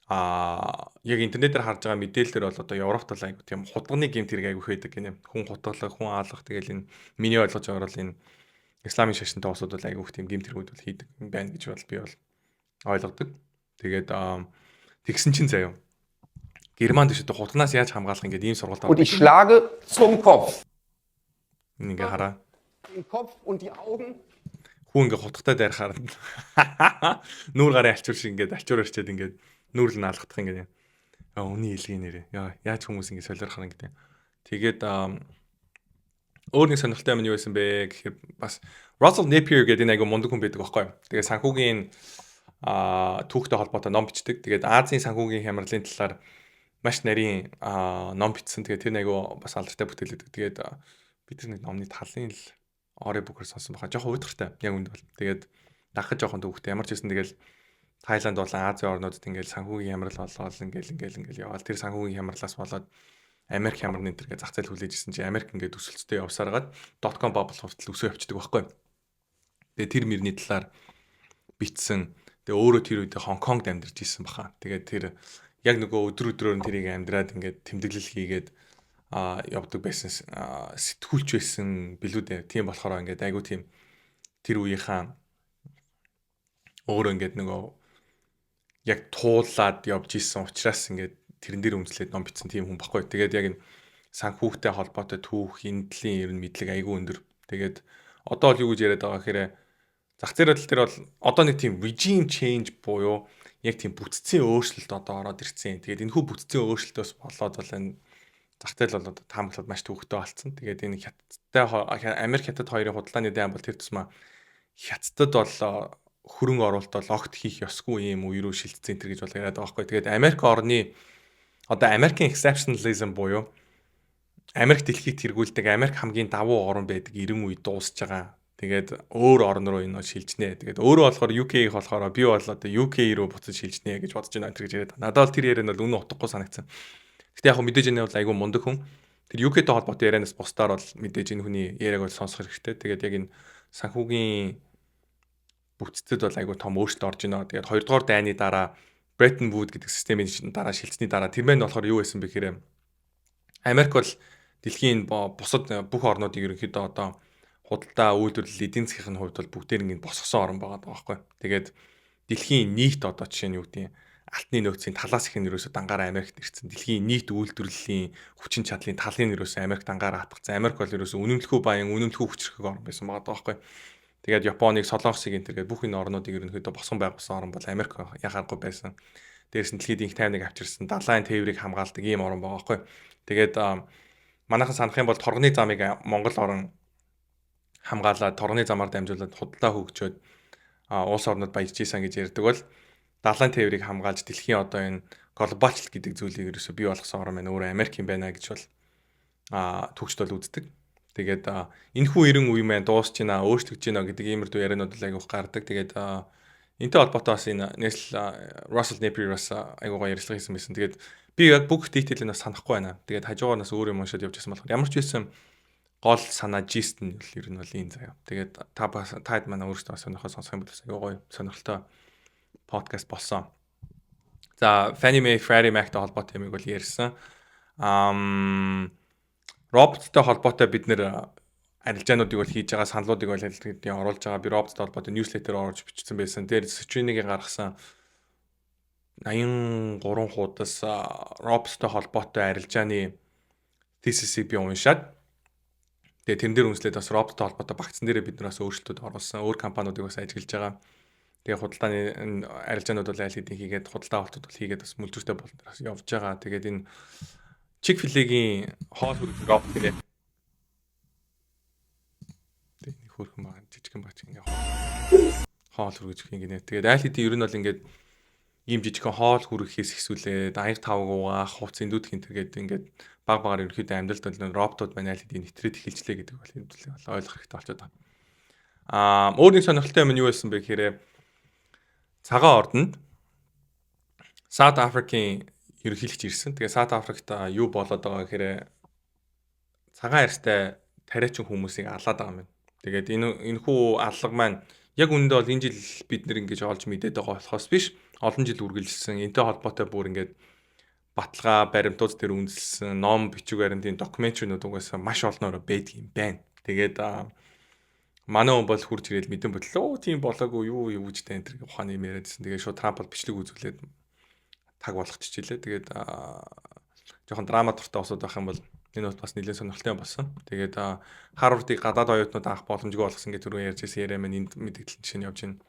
яг интернетээр харж байгаа мэдээлэлээр бол одоо Европт бол айгу тийм хутганы гэмт хэрэг айгу хэдэг гинэ. Хүн хутгалах, хүн аалах тэгэл энэ миний ойлгож байгаагаар бол энэ исламын шашинтай улсууд бол айгу тийм гэмт хэрэгүүд бол хийдэг юм байна гэж бол би бол ойлгодог. Тэгээд тэгсэн чинь заяа. Германд дэштэй хутганаас яаж хамгаалах ингээд ийм сургалт авах. Und ich schlage zum Kopf. Ингээ хараа. Den Kopf und die Augen. Хүн ингээ хутгатай дайрахаар нүүр гарын альчуур шиг ингээд альчуур өрчөөд ингээд нүүрл нь алгадах ингээд. Үний хэлгийн нэрээ. Яаж хүмүүс ингэ солиорох юм гэдэг. Тэгээд өөр нэг сонирхолтой юм нь юу байсан бэ гэхээр бас Russell Napier гэдэг нэг айгу мундаг хүн байдаг байхгүй юу. Тэгээд санхүүгийн түүхтэй холбоотой ном бичдэг. Тэгээд Азийн санхүүгийн хямралын талаар маш нарийн ном бичсэн. Тэгээд тэр айгу бас алдартай бүтээл өгдөг. Тэгээд бид нэг номны талын л орой бүхэр сонсон баха. Жохоо уйдгартай. Яг үнд бол. Тэгээд дахиж жоохон түүхтэй. Ямар ч гэсэн тэгэл Тайланд болон Азийн орнуудад ингээл санхүүгийн хямрал болоод ингээл яваал. Тэр санхүүгийн хямралаас болоод Америк хямрын энэ төргээ зах зээл хүлээж ирсэн чинь Америк ингээд өсөлттэй явсараад .com bubble хувьд өсөө явчихдаг байхгүй. Тэгээ тэр мөрний талаар бичсэн. Тэгээ өөрөө тэр үед Хонконгд амьдарч ирсэн баха. Тэгээд тэр яг нөгөө өдрөөр тэрийг амьдраад ингээд тэмдэглэл хийгээд явдаг байсан сэтгүүлч байсан билүү дээ. Тийм болохоор ингээд айгу тийм тэр үеийнхаа өөрөө ингээд нөгөө яг туулаад явж исэн учраас ингээд тэрэн дээр үндэслээд ном бичсэн тийм хүн баггүй. Тэгээд яг энэ санхүүгтэй холбоотой түүх, энэтлийн ер нь мэдлэг айгүй өндөр. Тэгээд одоо л юу гэж яриад байгаа гэхээр зах зээл тал дээр бол одоо нэг тийм regime change буюу яг тийм бүтцийн өөрчлөлт одоо ороод ирсэн. Тэгээд энэхүү бүтцийн өөрчлөлтөөс болоод бол энэ зах зээл бол одоо таамаглаад маш төвөгтэй болсон. Тэгээд энэ Америк хятад хоёрын худалдааны дан бол тэр тусмаа хятадд бол хөрөнгө оруулалт бол огт хийх ёсгүй юм уу руу шилжсэн энэ гэж бол яриад байгаа байхгүй. Тэгээд Америк орны одоо American exceptionalism буюу Америк дэлхийд тэргүүлдэг Америк хамгийн давуу орн байдаг 90 үед дуусж байгаа. Тэгээд өөр орн руу энэ шилжнэ. Тэгээд өөрөө болохоор UK-ийг болохоор би бол одоо UK руу буцаж шилжнэ гэж бодож байна гэж яриад. Надад бол тэр яриа нь бол үнэн утгагүй санагдсан. Гэтэ яг мэдээж энэ бол айгүй мундаг хүн. Тэр UK-тэй холбоотой ярианаас бусдаар бол мэдээж энэ хүний яриаг бол сонсох хэрэгтэй. Тэгээд яг энэ санхүүгийн бүтцэд бол айгүй том өөрчлөлт орж байна. Тэгээд 2 дугаар дайны дараа Bretton Woods гэдэг системийн дараа шилжсэний дараа тэр мэн болохоор юу байсан бэ гэхээр Америк бол дэлхийн бусад бүх орнуудыг ерөнхийдөө одоо худалдаа үйлдвэрлэл эдийн засгийн хувьд бол бүгдээр ингэ босгосон орн байгаа байхгүй. Тэгээд дэлхийн нийт одоо жишээ нь юу гэдэг алтны нөөцийн талаас их нь ерөөсө дангаараа Америкт ирсэн. Дэлхийн нийт үйлдвэрлэлийн хүчин чадлын талын ерөөсө Америк дангаараа хатгацсан. Америк бол ерөөсө үнэмлэхүй баян үнэмлэхүй хүчрэх орн байсан байгаа байхгүй. Тэгээд Японыг, Солонгосыг энэ төргээд бүх энэ орнуудыг ерөнхийдөө босгон байгуулсан орн бол Америк яхахгүй байсан. Дээрс нь дэлхийд инх тайвныг авчирсан, далайн тээврийг хамгаалдаг ийм орн байгаа байхгүй. Тэгээд манайхан санах юм бол торгоны замыг Монгол орн хамгаалаад торгоны замаар дамжуулаад худалдаа хөгжөөд улс орнууд баяжж ийсэн гэж ярьдаг бол далайн тээврийг хамгаалж дэлхийн одоо энэ глобалчлалт гэдэг зүйлийг ерөөсөө бий болгосон орн байна. Өөрөө Америк юм байна гэж бол төгсд бол үздэг. Тэгээд энэхүү 90 үе маань дуусч байна, өөрчлөгдөж байна гэдэг иймэрдүү ярианууд л айгүйх гардаг. Тэгээд энэтэй холбоотой бас энэ Russell Napier бас айгуугаа ярилцлага хийсэн байсан. Тэгээд би яг бүх detail-ийг бас санахгүй байна. Тэгээд хажуугаар нас өөр юм уншаад явж байсан болохоор ямар ч байсан гол санаа gist нь бол ер нь бол энэ заяа. Тэгээд таад манай өөрсдөө сонирхож сонсох юм бол айгүй гоё сонирхолтой подкаст болсон. За Fannie Mae, Freddie Mac-тай холбоотой юмыг бол ярьсан. Роботтой холбоотой бид нэр арилжаануудыг бол хийж байгаа, саналуудыг бол хэлтгэлтийн оруулж байгаа. Би роботтой холбоотой newsletter оруулж бичсэн байсан. Тэр Citrin-ийг гаргасан 83 хуудас роботтой холбоотой арилжааны thesis-ийг би уншаад тэгээ тэрэн дээр үнслээд бас роботтой холбоотой багцсан дээрээ бид нараас өөрчлөлтүүд оруулсан. Өөр компаниудыг бас ажиглаж байгаа. Тэгээ худалдааны арилжаанууд бол айл хэдийн хийгээд худалдаа авалтууд бол хийгээд бас мүлжүүртэй болон бас явж байгаа. Тэгээд энэ Chick-fil-A-гийн хоол хүрэх робот гэдэг. Тэгээд нэг хөрхөн баг жижигхэн багч ингээ хоол хүргэж гинэ. Тэгээд айл хэдийн ер нь бол ингээд ийм жижигхэн хоол хүргэхээс ихсүүлээд аяр тавг угаах, хувц эндүүд хин тэгээд ингээд баг багаар ерөөхдөө амьдралд бол роботууд байна айл хэдийн нэвтрээд эхэлжлээ гэдэг бол энэ бол ойлгох хэрэгтэй болчиход байна. Өөр нэг сонирхолтой юм нь юу байсан бэ гэхээр цагаан ордонд South Africa-ийн ерөнхийлөгч ирсэн. Тэгээ South Africa-т юу болоод байгаа гэхээр цагаан арьстай тариачин хүмүүсийг алаад байгаа юм. Тэгээд энэхүү аллага маань яг үүндээ бол энэ жил бид нэр ингэж олж мэдээд байгаа болохоос биш олон жил үргэлжилсэн. Энтэй холбоотой бүр ингээд баталгаа, баримтууд дээр үндэслсэн, ном, бичиг баримтын докюментаринууд угаасаа маш олноор байдаг юм байна. Тэгээд манай хүн бол хурж ирээд мэдэн бодлоо. Тийм болоогүй юу гэж тань тэр ухааны юм яриадсэн. Тэгээд шууд Трамп бол бичлэг үзүүлээд таг болгочихжээ. Тэгээд жоохон драма дуртай усуд байх юм бол энэ бол бас нэлээд сонирхолтой болсон. Тэгээд Харвардыг гадаад оюутнууд авах боломжгүй болгосон гэж түрүү ярьж байсан яриа маань энд мэдээлэл жишээ нь явж байна.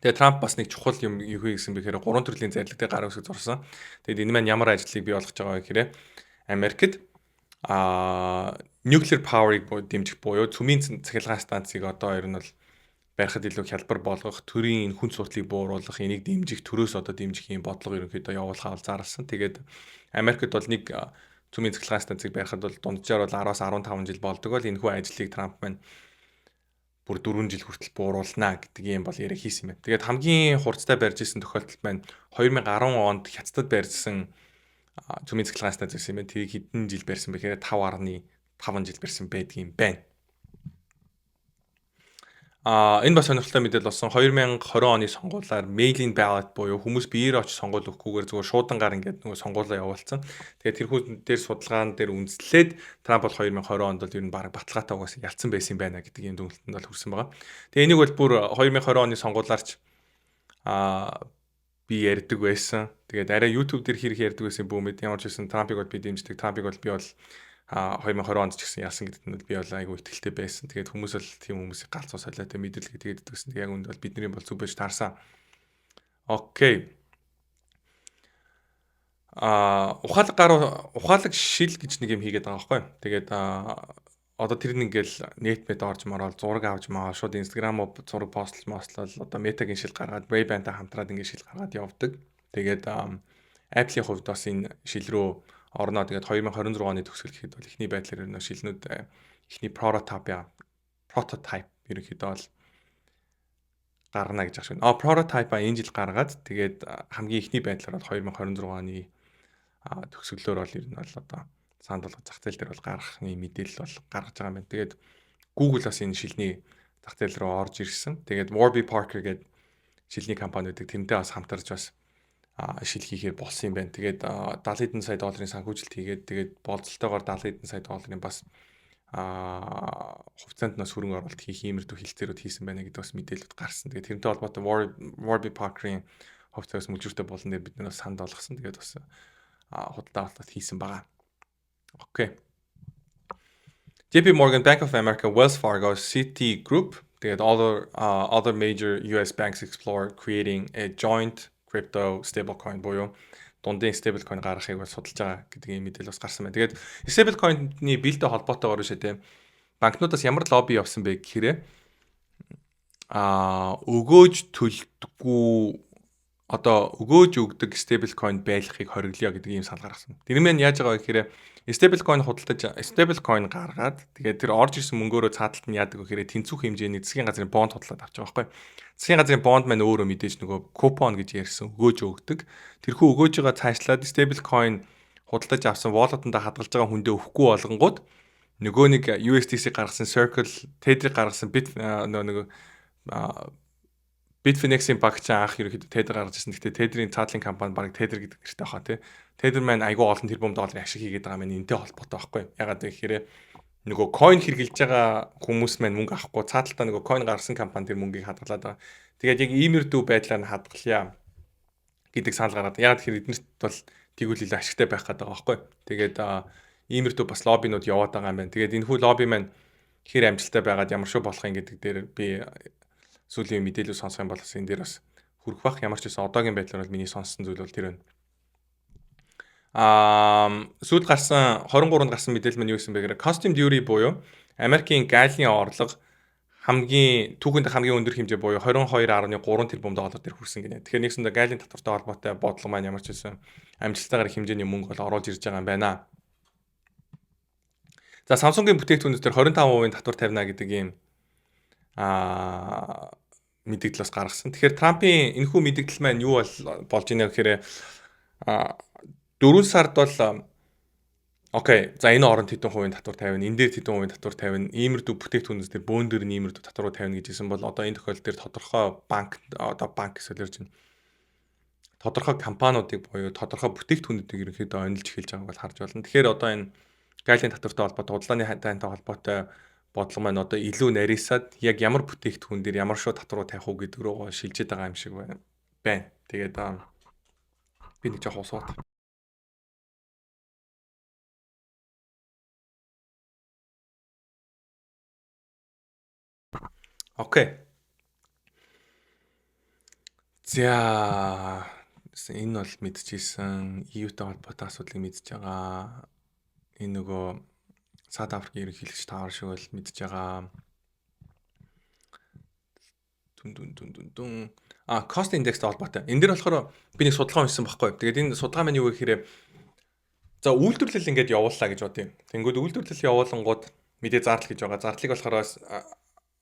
Тэгээд Трамп бас нэг чухал юм юу хийсэн бэхээр 3 төрлийн зарлигтай гар үсэг зурсан. Тэгээд энэ маань ямар ажлыг бий болгож байгаа вэ гэхээр Америкт nuclear power-ыг дэмжих буюу цөмийн цахилгаан станцыг одоо ер нь бол барихад илүү хялбар болгох, төрийн хүн суртлыг бууруулах, энийг дэмжих, төрөөс одоо дэмжих юм бодлого ерөнхийдөө явуулахаа бол зарласан. Тэгээд Америкт бол нэг цөмийн цахилгаан станцыг барихад бол дунджаар бол 10-аас 15 жил болдог бол энэхүү ажлыг Трамп маань бүр 4 жил хүртэл бууруулнаа гэдэг юм бол яриа хийсэн байна. Тэгээд хамгийн хурцтай барьж исэн тохиолдол маань 2010 онд Хятадд барьсан цөмийн цахилгаан станц гэсэн юм байна. Тэрийг хэдэн жил барьсан бэхээр 5.5 жил барьсан байдаг юм байна. Энэ бас сонирхолтой мэдээлэл болсон. 2020 оны сонгуулиар mail-in ballot буюу хүмүүс биеэр очиж сонгуул өгөхгүйгээр зүгээр шуудангаар ингээд нөгөө сонгуулаа явуулсан. Тэгээд тэрхүү дээр судалгаан дээр үндэслээд Трамп бол 2020 онд бол ер нь бараг баталгаатай угаасаа ялцсан байсан юм байна гэдэг юм дүгнэлтэнд бол хүрсэн байгаа. Тэгээд энийг бол бүр 2020 оны сонгуулиарч би ярьдаг байсан. Тэгээд арай YouTube дээр хэрэг ярьдаг байсан бүүмэд ямар ч байсан Трампыг бол би дэмждэг. Трампыг бол би бол 2020 онд ч гэсэн яасан гэдэгт нь би бол айгүй ихтэй байсан. Тэгээд хүмүүс бол тийм хүмүүсийг галзуу солиотой мэдрэлгээ тэгээд идэгсэн. Яг үүнд бол бидний бол зүг байж таарсан. Окей. Ухаалаг шил гэж нэг юм хийгээд байгаа байхгүй. Тэгээд одоо тэр нь ингээл нэт орж мараад зураг авч маа шууд Instagram-аар зураг постлж мослол одоо метагийн шил гаргаад Ray-Ban-тай хамтраад ингээд шил гаргаад явдаг. Тэгээд Apple-ийн хувьд бас энэ шил рүү орноо. Тэгээд 2026 оны төгсгөл гэхэд бол эхний байдлаар нөө шилнүүд эхний prototype ерөнхийдөө бол гарна гэж ахшгүй. Prototype энэ жил гаргаад тэгээд хамгийн эхний байдлаар бол 2026 оны төгсгөлөөр бол ер нь бол одоо санд болгох зах зээл дээр бол гаргахны мэдээлэл бол гаргаж байгаа юм байна. Тэгээд Google бас энэ шилний зах зээл рүү орж ирсэн. Тэгээд Warby Parker гэдэг шилний компаниудыг тэрнтэй бас хамтарч бас шил хийхээр болсон юм байна. Тэгээд 70 хэдэн сая долларын санхүүжилт хийгээд тэгээд болцолтойгоор 70 хэдэн сая долларын бас хувьцаанд нас хөрөнгө оруулалт хийх иймэрдүү хилцээрүүд хийсэн байна гэдэг бас мэдээлэлд гарсан. Тэгээд тэрнтэй холбоотой Warby Parker-ийн хувьцаас мүлжүүртэй болон дээр бид нэр санд болгосон. Тэгээд бас худалдаа авалт хийсэн байгаа. Окей. JP Morgan, Bank of America, Wells Fargo, Citigroup, тэгээд other major US banks explore creating a joint crypto stablecoin буюу дундын stablecoin гаргахыг бол судалж байгаа гэдэг юм мэдээлэл бас гарсан байна. Тэгээд stablecoin-ны бэлдээ холбоотойгоор шүү дээ. Банкнуудаас ямар лобби явсан бэ гэхээр өгөөж төлдөггүй одоо өгөөж өгдөг stablecoin байлгахыг хориглоё гэдэг ийм санал гаргасан. Тэр нь яаж байгаа вэ гэхээр stablecoin худалдаж stablecoin гаргаад тэгээд тэр орж ирсэн мөнгөөрөө цааталт нь яадаг вэ гэхээр тэнцвэх хэмжээний засгийн газрын бонд худалдаад авч байгаа байхгүй. Засгийн газрын бонд маань өөрөө мэдээж нөгөө купон гэж ярьсан өгөөж өгдөг. Тэрхүү өгөөж байгаа цаашлаад stablecoin худалдаж авсан wallet-анда хадгалж байгаа хүндээ өгөхгүй болгонгууд нөгөө нэг USDC гаргасан Circle, Tether гаргасан Bitfinex-ийн багч анх ерөөхдөө Tether гаргаж ирсэн. Гэхдээ Tether-ийн цаатлын компани баг Tether гэдэг нэртэй хаа тий. Tether маань айгүй олон тэрбум долларын ашиг хийгээд байгаа маань энэтэй холбоотой байхгүй. Ягаад гэхээр нөгөө coin хэрглэж байгаа хүмүүс маань мөнгө авахгүй цааталтаа нөгөө coin гаргасан компани тэр мөнгийг хадгалаад байгаа. Тэгээд яг иймэрдүү байдлаар нь хадгалъя гэдэг санал гаргаад. Ягаад гэхээр эднэрт бол тэгвэл илүү ашигтай байх гэдэг байгаа байхгүй. Тэгээд иймэрдүү бас лоббинууд яваад байгаа юм байна. Тэгээд энэ хүү лобби маань хэр амжилттай байгаад ямар шүү болох юм гэдэг дээр би сүүлийн мэдээлэл сонсох юм бол бас энэ дээр бас хүрэх бах. Ямар ч байсан одоогийн байдлаар бол миний сонссон зүйл бол тэр байна. Сүүлд гарсан 23-нд гарсан мэдээлэл маань юу гэсэн бэ гэхээр custom duty буюу Америкийн галийн орлого түүхэнд хамгийн өндөр хэмжээ буюу 22.3 тэрбум доллар дээр хүрсэн гинэ. Тэгэхээр нэгсэндээ галийн татвартай холбоотой бодлого маань ямар ч байсан амжилттайгаар хэмжээний мөнгө бол оруулж ирж байгаа юм байна. За Samsung-ийн бүтээгдэхүүнүүд дээр 25% татвар тавина гэдэг ийм мэдээлэл бас гаргасан. Тэгэхээр Трампын энэхүү мэдээлэл маань юу болж ийнэ гэхээр 4 сард бол окей, за энэ оронд хэдэн хувийн татвар тавина, энэ дээр хэдэн хувийн татвар тавина, иймэрдүү бүтээгдэхүүнээс дээр бөөн дээр нь иймэрдүү татвар тавина гэж хэлсэн бол одоо энэ тохиолдолд дээр тодорхой банк солиорж байна. Тодорхой компаниудыг буюу тодорхой бүтээгдэхүүнүүдийг ерөнхийдөө онилж эхэлж байгааг бол харж байна. Тэгэхээр одоо энэ галийн татвартай холбоотой, худалдааны хантай холбоотой бодлого маань одоо илүү нарийсаад яг ямар бүтээгдэхүүн дээр ямар шууд татвар тавих уу гэдэг рүү шилжиж байгаа юм шиг байна. Тэгээд би нэг жоох усууд. Окей. За энэ бол мэдчихсэн EU-тэй холбоотой асуудлыг мэдж байгаа. Энэ нөгөө South Africa-ийн ерөнхийлөгч Тавар шиг бол мэдж байгаа. Cost index-тэй холбоотой. Энэ дэр болохоор би нэг судалгаа уншсан байхгүй. Тэгээд энэ судалгаа маань юу гэхээр за үйлдвэрлэл ингээд явууллаа гэж бодъё. Тэнгүүд үйлдвэрлэл явуулангууд мэдээ зардал гэж байгаа. Зардлыг болохоор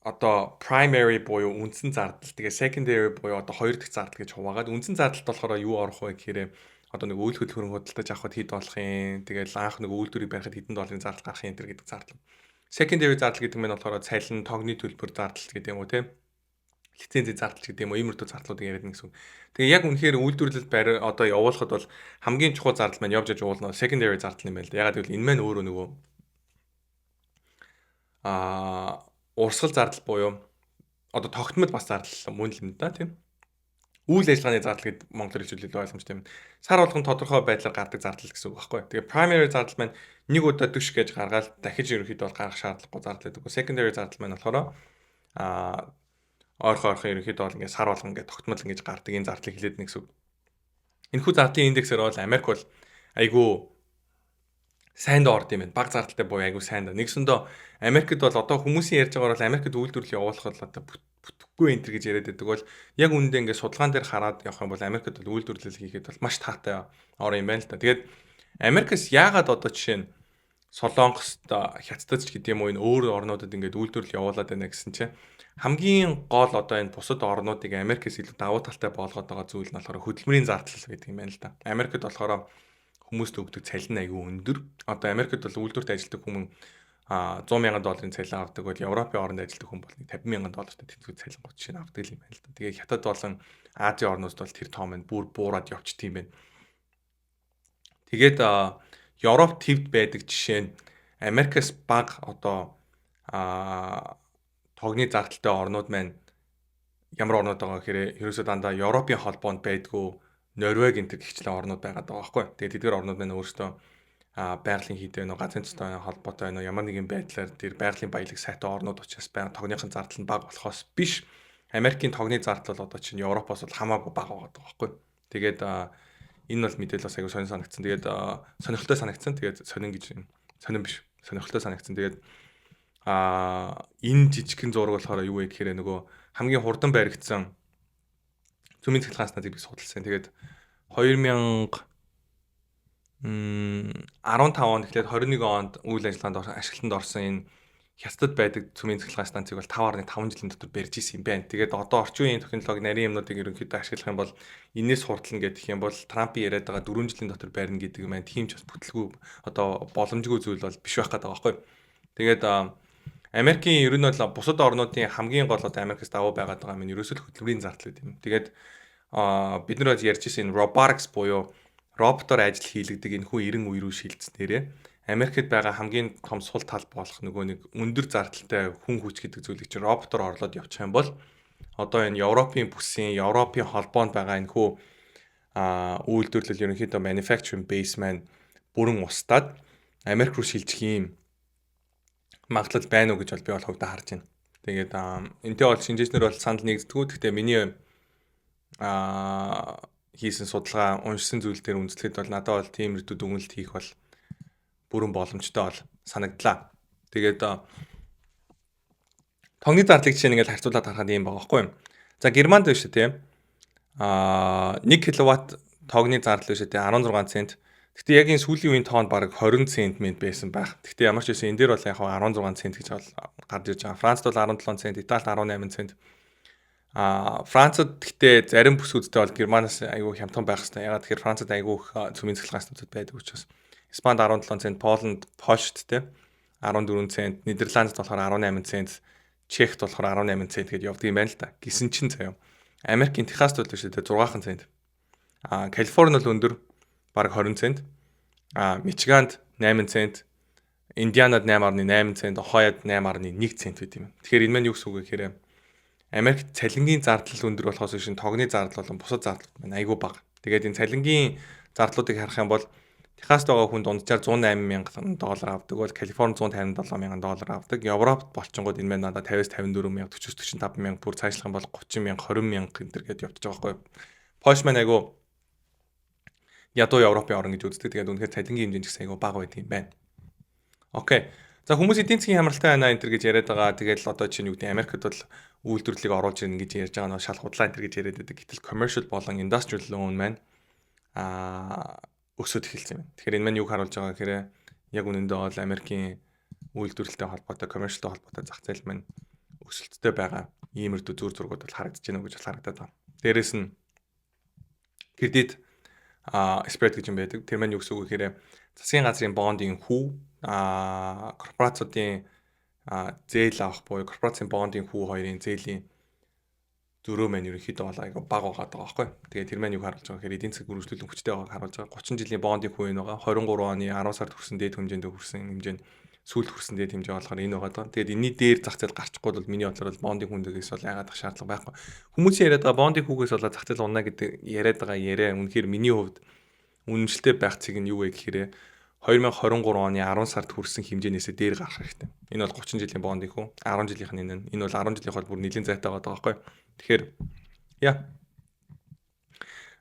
одоо primary буюу үндсэн зардал, тэгээ secondary буюу одоо хоёр дахь зардал гэж хуваагаад үндсэн зардалт болохоор юу орох вэ гэхээр одоо нэг үйл хөдлөхөөр худалдаж авахд хэд болох юм. Тэгэл анх нэг үйлдвэрийг барихад хэдэн долларын зардал гарах юм гэдэг зардал. Secondary зардал гэдэг нь болохоор цалин, тогны төлбөр зардал гэдэг юм уу тийм. Лицензийн зардал гэдэг юм уу иймэрдүү зардлуудыг яриад нэг гэсэн. Тэгээ яг үнэхээр үйлдвэрлэл одоо явуулахад бол хамгийн чухал зардал маань явж уулна secondary зардал юм байна л да. Ягаад гэвэл энэ маань өөрөө нөгөө урсгал зардал буюу одоо тогтмол бас зардал мөн л юм да тийм. Үйл ажиллагааны зардал гэд монголоор хэлжүүлэл ойлгомжтой юм. Сар болгон тодорхой байдлаар гардаг зардал гэсэн үг байхгүй. Тэгээ primary зардал маань нэг удаа дөш гэж гаргаад дахиж ерөнхийдөө бол гаргах шаардлагагүй зардал гэдэг. Secondary зардал маань болохоор ойрхон ерөнхийдөө бол ингээд сар болгон ингээд тогтмол ингэж гардаг энэ зардлыг хэлээд нэг гэсэн үг. Энэхүү зардлын индексээр бол Америк бол айгүй сайн доо орд юм байна. Бага зардалтай буюу айгүй сайн доо. Нэгсэндээ Америкт бол одоо хүмүүсийн ярьж байгаагаар бол Америкт үйлдвэрлэл явуулах бол одоо бүтэхгүй энэ төр гэж яриад байдаг бол яг үүндээ ингээд судалгаан дээр хараад явах юм бол Америкт бол үйлдвэрлэл хийхэд бол маш таатай ор юм байна л да. Тэгээд Америкээс яагаад одоо жишээ нь Солонгост, Хятадч гэдэг юм уу энэ өөр орнуудад ингээд үйлдвэрлэл явуулаад байна гэсэн чинь хамгийн гол одоо энэ бусад орнуудыг Америкээс илүү давуу талтай болгоод байгаа зүйл нь болохоор хөдөлмөрийн зардал гэдэг юм байна л да. Америкт болохоор хүмүүст өгдөг цалин аягүй өндөр. Одоо Америкт бол үйлдвэрт ажилладаг хүмүүс $100,000 цалин авдаг бол Европын орнд ажилладаг хүн бол $50,000 тэнцвэр цалин гот шиг авдаг юм байна л да. Тэгээ Хятад болон Азийн орнууд бол тэр тоом нь бүр буураад явчихдаг юм байна. Тэгээд Европ твд байдаг жишээ нь Америкээс бага одоо тогны зардалтай орнууд маань ямар орнууд байгаа гэхээр ерөөсөө дандаа Европын холбоонд байдгүй Норвеги энэ гихчлэн орнууд байгаад байгаа байхгүй. Тэгээд тэдгээр орнууд маань өөрсдөө байгалийн хийдэ нөө газрын төстэй холбоотой нөө ямар нэгэн байдлаар тэр байгалийн баялаг сайтай орнууд учраас тогныхын зардал нь бага болохоос биш. Америкийн тогны зардал бол одоо чинь Европоос бол хамаагүй бага байгаа байхгүй. Тэгээд энэ бол мэдээлэл бас аягүй сонир санагдсан. Тэгээд сонирхолтой санагдсан. Тэгээд сонин гэж сонин биш. Сонирхолтой санагдсан. Тэгээд энэ жижигхэн зураг болохоор юу вэ гэхээр нөгөө хамгийн хурдан баригдсан цөмийн цахилгаан станцыг би судалсан. Тэгээд 2015 онд эхлээд 21 онд үйл ажиллагаанд ашиглалтанд орсон энэ Хятадд байдаг цөмийн цахилгаан станцыг бол 5.5 жилийн дотор барьж исэн юм байна. Тэгээд одоо орчин үеийн технологи нарийн юмнуудыг ерөнхийдөө ашиглах юм бол энэс хурдлан гэх юм бол Трампын яриад байгаа 4 жилийн дотор барина гэдэг юм байна. Тийм ч бас бүтлгүй одоо боломжгүй зүйл бол биш байх гэдэг байгаа байхгүй. Тэгээд Америкийн ер нь бол бусад орнуудын хамгийн гол одоо Америкээс давуу байгаад байгаа юм ерөөсөө хөдөлмөрийн зардал гэдэг юм. Тэгээд бид нар ярьж ирсэн энэ robotics буюу роботоор ажил хийлэгдэг энэ хүн 90 үе рүү шилжснээрээ Америкт байгаа хамгийн том сул тал болох нөгөө нэг өндөр зардалтай хүн хүч гэдэг зүйлийг чинь роботоор орлоод явчих юм бол одоо энэ Европын бүсийн Европын холбоонд байгаа энэ хүү үйлдвэрлэл ерөнхийдөө manufacturing base маань бүрэн устдаад Америк руу шилжих юм магадлал байна уу гэж бол би бол хувьдаа харж байна. Тэгээд энтэй бол шинжээчнэр бол санал нэгддэггүй. Гэхдээ миний хийсэн судалгаа уншсан зүйл дээр үндэслэхэд бол надад бол тийм эрдүү дүгнэлт хийх бол бүрэн боломжтой бол санагдлаа. Тэгээд тогны зардлыг чинь ингээл харьцуулаад харахад юм байгаа байхгүй юу? За Германд биш үү? 1 кВт тогны зардал биш үү? 16 цент. Гэхдээ яг энэ сүүлийн үеийн тоон бараг 20 цент мэд байсан байх. Гэхдээ ямар ч байсан энэ дээр бол яг 16 цент гэж бол гарч ирж байгаа. Францд бол 17 цент, Италид 18 цент. Францад гэхдээ зарим бүсгүүдтэй бол Германаас айгүй хямдхан байх хэрэгтэй. Ягаад тэгэхээр Францад айгүй их цөмийн цахилгаан станцууд байдаг учраас. Испанд 17 цент, Поланд, Польшт те 14 цент, Нидерландд болохоор 18 цент, Чехт болохоор 18 цент гэдээ явдаг юм байна л да. Гисэн чинь заяа. Америкийн Техаст бол биш үү 6 цент. Калифорни бол өндөр бараг 20 цент. Мичиганд 8 цент, Индианад 8.8 цент, Ohioд 8.1 цент байт юм. Тэгэхээр энэ маань юу гэсэн үг вэ гэхээр Америкт цалингийн зардал өндөр болохоос биш тогны зардал болон бусад зардал маань айгүй бага. Тэгээд энэ цалингийн зардлуудыг харах юм бол Техаст байгаа хүн дунджаар $108,000 авдаг бол Калифорни $157,000 авдаг. Европт болчингууд энэ маань надад 50-54,000, 40-45,000 бүр цаашлах юм бол 30,000, 20,000 энэ төр гэдээ явчих байгаа байхгүй. Польш маань айгүй ядуу Европын орн гэж үздэг. Тэгээд үнэхээр цалингийн хэмжээ ч гэсэн айгүй бага байт юм байна. Окей. За хүмүүс эдийн засгийн хямралтай байна энэ төр гэж яриад байгаа. Тэгээд одоо чинь юу гэдэг Америкт бол үйлдвэрлэлийг оруулж ирнэ гэж ярьж байгаа нь шал худлаа энэ төр гэж яриад байдаг. Гэтэл commercial болон industrial loan маань өсөд эхэлсэн юм. Тэгэхээр энэ маань юг харуулж байгаа гэхээр яг үнэндээ бол Америкийн үйлдвэрлэлтэй холбоотой, commercialтай холбоотой зах зээл маань өсөлттэй байгаа иймэрдүү зүр зургууд бол харагдаж байна уу гэж харагдаад байна. Дээрээс нь кредит spread гэж юм байдаг. Тэр маань юу гэсэн үг гэхээр засгийн газрын бондын хүү корпорацуудын зээл авах буюу корпорацийн бондын хүү хоёрын зээлийн зөрөө маань ерөнхийдөө бол айгаа бага байгаа байхгүй. Тэгээд тэр маань юу харуулж байгаа гэхээр эдийн засаг үргэлжлүүлэн хүчтэй байгааг харуулж байгаа. 30 жилийн бондын хүү энэ байгаа. 23 оны 10 сард хүрсэн дээд хэмжээнд хүрсэн хэмжээнд сүүлд хүрсэн дээд хэмжээ болохоор энэ байгаа даа. Тэгээд энэний дээр зах зээл гарчихгүй бол миний бодлоор бондын хүндээс бол яагаад шаардлага байхгүй. Хүмүүсийн яриад байгаа бондын хүүгээс болоод зах зээл унаа гэдэг яриад байгаа яриа үнэхээр миний хувьд үнэмшилтэй байх цэг нь юу вэ гэхээр 2023 оны 10 сард хүрсэн хэмжээнээсээ дээр гарах хэрэгтэй. Энэ бол 30 жилийн бонд их үү? 10 жилийнх нь энэ бол 10 жилийнх бол бүр нэлийн зайтай байгаа байхгүй. Тэгэхээр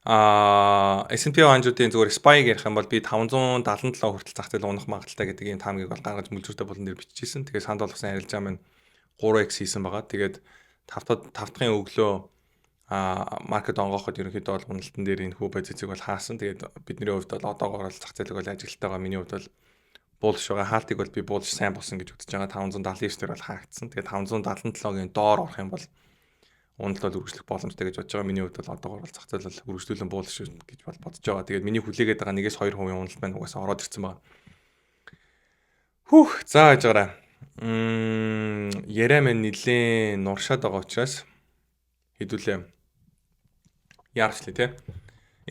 S&P 500-ийн зүгээр SPY гэх юм бол би 577 хүртэл зах зээл унах магадaltaй гэдэг ийм таамгийг бол гаргаж мүлжүүртэй болон дээр биччихсэн. Тэгээд санд болгосон арилжаа маань 3x хийсэн байгаа. Тэгээд 5 дахь өглөө маркет онгооход ерөнхийдөө бол уналтан дээр энэ хүү позицийг бол хаасан. Тэгээд бидний хувьд бол одоогоор бол зах зээлэг бол ажилттай байгаа. Миний хувьд бол булш байгаа. Хаалтыг бол би булш сайн болсон гэж үзэж байгаа. 579 дээр бол хаагдсан. Тэгээд 577-гийн доор орох юм бол уналт бол үргэлжлэх боломжтой гэж бодож байгаа. Миний хувьд бол одоогоор бол зах зээл бол үргэлжлүүлэн булш гэж бол бодож байгаа. Тэгээд миний хүлээгээд байгаа 1-2% уналт маань угаасаа ороод ирсэн байна. За яаж байгаарай. Яриа маань нэлээд нуршаад байгаа учраас хэдүүлээ яарчлаа тий.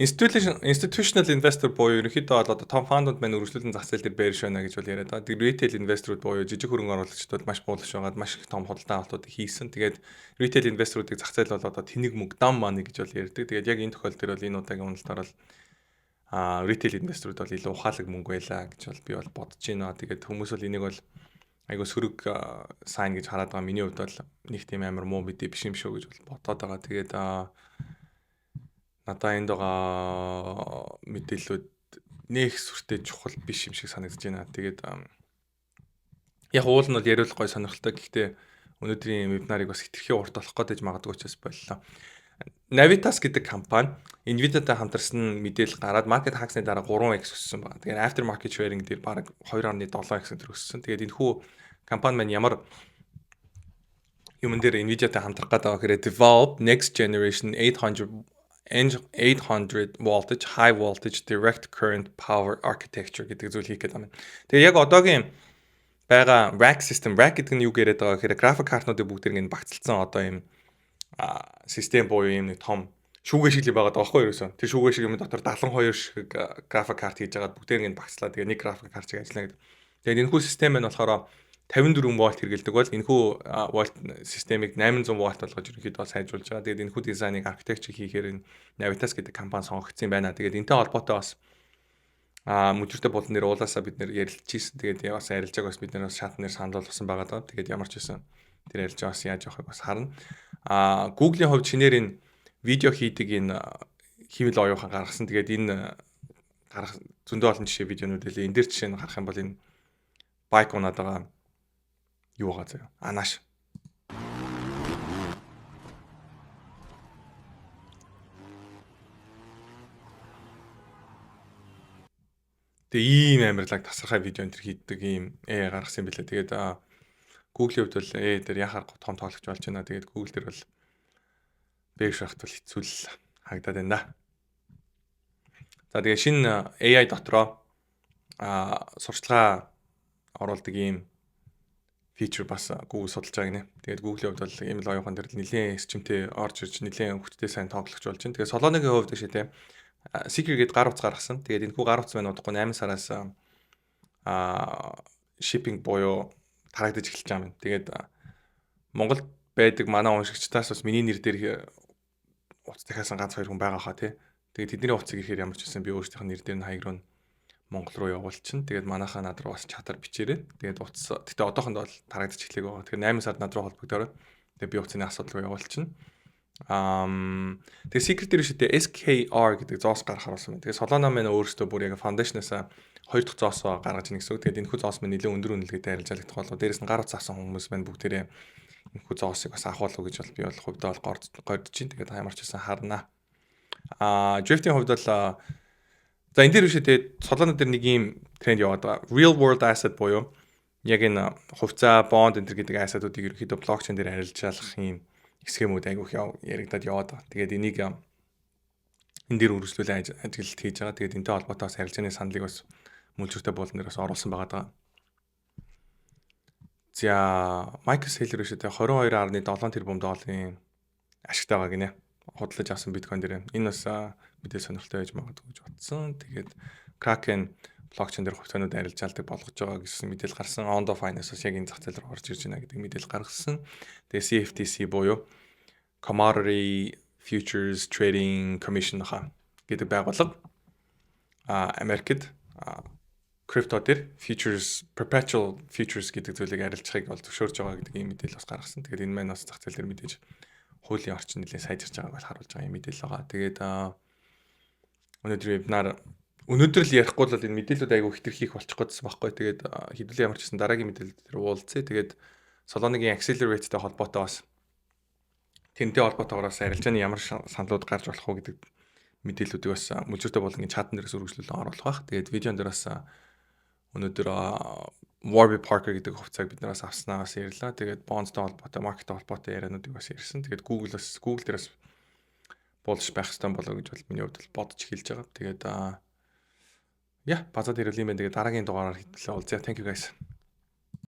Institutional investor буюу ерөнхийдөө бол одоо том фандууд маань үргэлжлүүлэн зах зээл дээр bearish байна гэж бол яриад байгаа. Тэгээд retail investor-ууд буюу жижиг хөрөнгө оруулагчдууд маш булш байгаад маш их том худалдаа авалтууд хийсэн. Тэгээд retail investor-уудыг зах зээл бол одоо тэнэг мөнгө дам money гэж бол ярьдаг. Тэгээд яг энэ тохиолдолд бол энэ удаагийн уналтаар бол retail investor-ууд бол илүү ухаалаг мөнгө байлаа гэж бол би бол бодож байна. Тэгээд хүмүүс бол энийг бол айгу сөрөг сайн гэж хараад байгаа. Миний хувьд бол нэг тийм амар муу мэдээ биш юм шүү гэж бол бодоод байгаа. Тэгээд надаа энд байгаа мэдээллүүд нэг сүртэй чухал биш юм шиг санагдаж байна. Тэгээд яг уул нь бол яриулах гой сонирхолтой. Гэхдээ өнөөдрийн вебинарыг бас хэтэрхий урт болох гэж магадгүй учраас боллоо. Navitas гэдэг компани Nvidia-тай хамтарсан мэдээлэл гараад market hacks-ны дараа 3x өссөн байна. Тэгээд after market sharing дээр бараг 2.7x өссөн. Тэгээд энэ хүү компани маань ямар юмн дээр Nvidia-тай хамтрах гэдэг вэ гэхээр develop next generation 800 voltage high voltage direct current power architecture гэдэг зүйл хийх гэдэг юм. Тэгээ яг одоогийн байгаа rack system гэдэг нь юу гэдэг байгаа гэхээр график картнуудыг бүгдийг нь багцлцсан одоо юм систем буюу юм нэг том шүүгээ шиг л байгаа даахгүй ерөөсөө. Тэр шүүгээ шиг юм дотор 72 шиг график карт хийж байгаа бүгдийг нь багцлаа. Тэгээ нэг график карт шиг ажиллана гэдэг. Тэгээд энэ хүү систем нь болохоор 54 вольт хэрэгэлдэг бол энэхүү вольт системийг 800 вольт болгож ерөнхийдөө сайжруулж байгаа. Тэгээд энэхүү дизайныг архитектур хийхээр энэ Navitas гэдэг компани сонгогдсон юм байна. Тэгээд энэтэй холбоотой бас мүжиртэй болон нэр уулаасаа бид нэр ярилцчихсэн. Тэгээд бас арилжааг бас бид нэр бас шатнаар санал болгосон байгаа даа. Тэгээд ямар ч байсан тэр арилжаа бас яаж явахыг бас харна. Google-ийн хувьд шинээр энэ видео хийдэг энэ хэмэл оюухан гаргасан. Тэгээд энэ гарах зөндөө олон жишээ видеонууд хэлээ. Энд дээр жишээ нь гарах юм бол энэ байк унаад байгаа юу байгаа заяа. Анааш. Тэгээ ийм амарлаг тасархай видео энэ төр хийдэг ийм гаргасан юм билээ. Тэгээд Google-ийн хувьд бол дээр яхаар том тоглогч болж байна. Тэгээд Google дээр бол бэш шахт бол хэцүү л харагдаад байна. За тэгээ шинэ AI дотроо сурчлагаа оруулдаг ийм фичер бас Google судалж байгаа гинэ. Тэгээд Google-ийн хувьд бол ийм л оюухан дээр нэлийн эсчимтэй орж ирж нэлийн хөвгттэй сайн тоглогч болж байна. Тэгээд Solana-гийн хувьд гэж тийм Secret гээд гар утас гаргасан. Тэгээд энэ хүү гар утас маань удахгүй 8 сараас shipping буюу тарагдаж эхэлж байгаа юм. Тэгээд Монголд байдаг манай уншигчдаас бас миний нэр дээр утас дахиасан ганц 2 хүн байгаа хаа тий. Тэгээд тэдний утсыг ихээр ямар ч байсан би өөрсдийнх нь нэр дээр нь хаяг руу Монгол руу явуулчихна. Тэгээд манайхаа над руу бас чатаар бичээрэй. Тэгээд утас гэтээ одоохондоо бол тарагдаж эхлэх байгаа. Тэгэхээр 8 сард над руу холбогдорой. Тэгээд би утасны асуудал руу явуулчихна. Тэгээ secret дээр шидэ SKR гэдэг зоос гаргахаар болсон байна. Тэгээ Solana маань өөрөөсөө бүр яг foundation-аас 2 дахь зоосоо гаргаж ийн гэсэн үг. Тэгээд энэхүү зоос маань нэлээд өндөр үнэлгээтэй арилжаалагдах болов. Дээрээс нь гар утас авсан хүмүүс маань бүгдээрээ энэхүү зоосыг бас авах болов гэж бол би бол хувьдаа бол гордож чинь. Тэгээд ямар ч байсан харнаа. Drifting хувьд бол за энэ дээр шидэ Solana дээр нэг юм тренд яваад байгаа. Real world asset буюу яг энэ хувьцаа, bond энэ гэдэг asset-уудыг ерөнхийдөө блокчейн дээр арилжаалах юм схемүүд айгүйх яригадад яваад байгаа. Тэгээд энийг энэ дээр үргэлжлүүлэн ажилт хийж байгаа. Тэгээд энэтэй холбоотой бас харилцааны саналыг бас мүлжүүртэй болон дээр бас оруулсан байгаа. За, Michael Saylor шидэ 22.7 тэрбум долларын ашигтай байгаа гинэ. Худалдаж авсан биткойн дээр. Энэ бас мэдээ сонирхолтой байж магадгүй гэж бодсон. Тэгээд Kraken блокчейн дээр хувьцаанууд арилжаалдаг болгож байгаа гэсэн мэдээлэл гарсан. Ondo Finance-аас яг энэ зах зээл рүү орж ирж байна гэдэг мэдээлэл гаргасан. Тэгээ CFTC буюу Commodity Futures Trading Commission гэдэг байгууллага Америкт крипто дээр futures perpetual futures гэдэг зүйлийг арилжахыг бол зөвшөөрж байгаа гэдэг ийм мэдээлэл бас гаргасан. Тэгээд энэ маань бас зах зээл дээр мэдээж хуулийн орчин нэлээд сайжирч байгааг бол харуулж байгаа юм мэдээлэл байгаа. Тэгээд өнөөдөр вебинар өнөөдөр л ярихгүй бол энэ мэдээлэлүүд айгүй хэтэрхийх болчих гэсэн байхгүй. Тэгээд хэдүүлээ ямар ч гэсэн дараагийн мэдээлэл дээр уулзъя. Тэгээд Solana-гийн accelerate-тэй холбоотой бас тэнтэй холбоотойгоос арилжааны ямар саналууд гарч болох уу гэдэг мэдээллүүдийг бас мөлжөртэй болгоны чатан дээрээс үргэлжлүүлэн оруулах байх. Тэгээд видеон дээр бас өнөөдөр Warby Parker гэдэг хувьцааг бид нараас авснаас ярьлаа. Тэгээд Bonds-тай холбоотой, market-тай холбоотой яриануудыг бас ярьсан. Тэгээд Google дээрээс булш байх хэрэгтэй болоо гэж бол миний хувьд бодож эхэлж байгаа. Тэгээд базаад ирэл юм байна. Тэгээд дараагийн дугаараар хэлээ уулзъя. Thank you guys.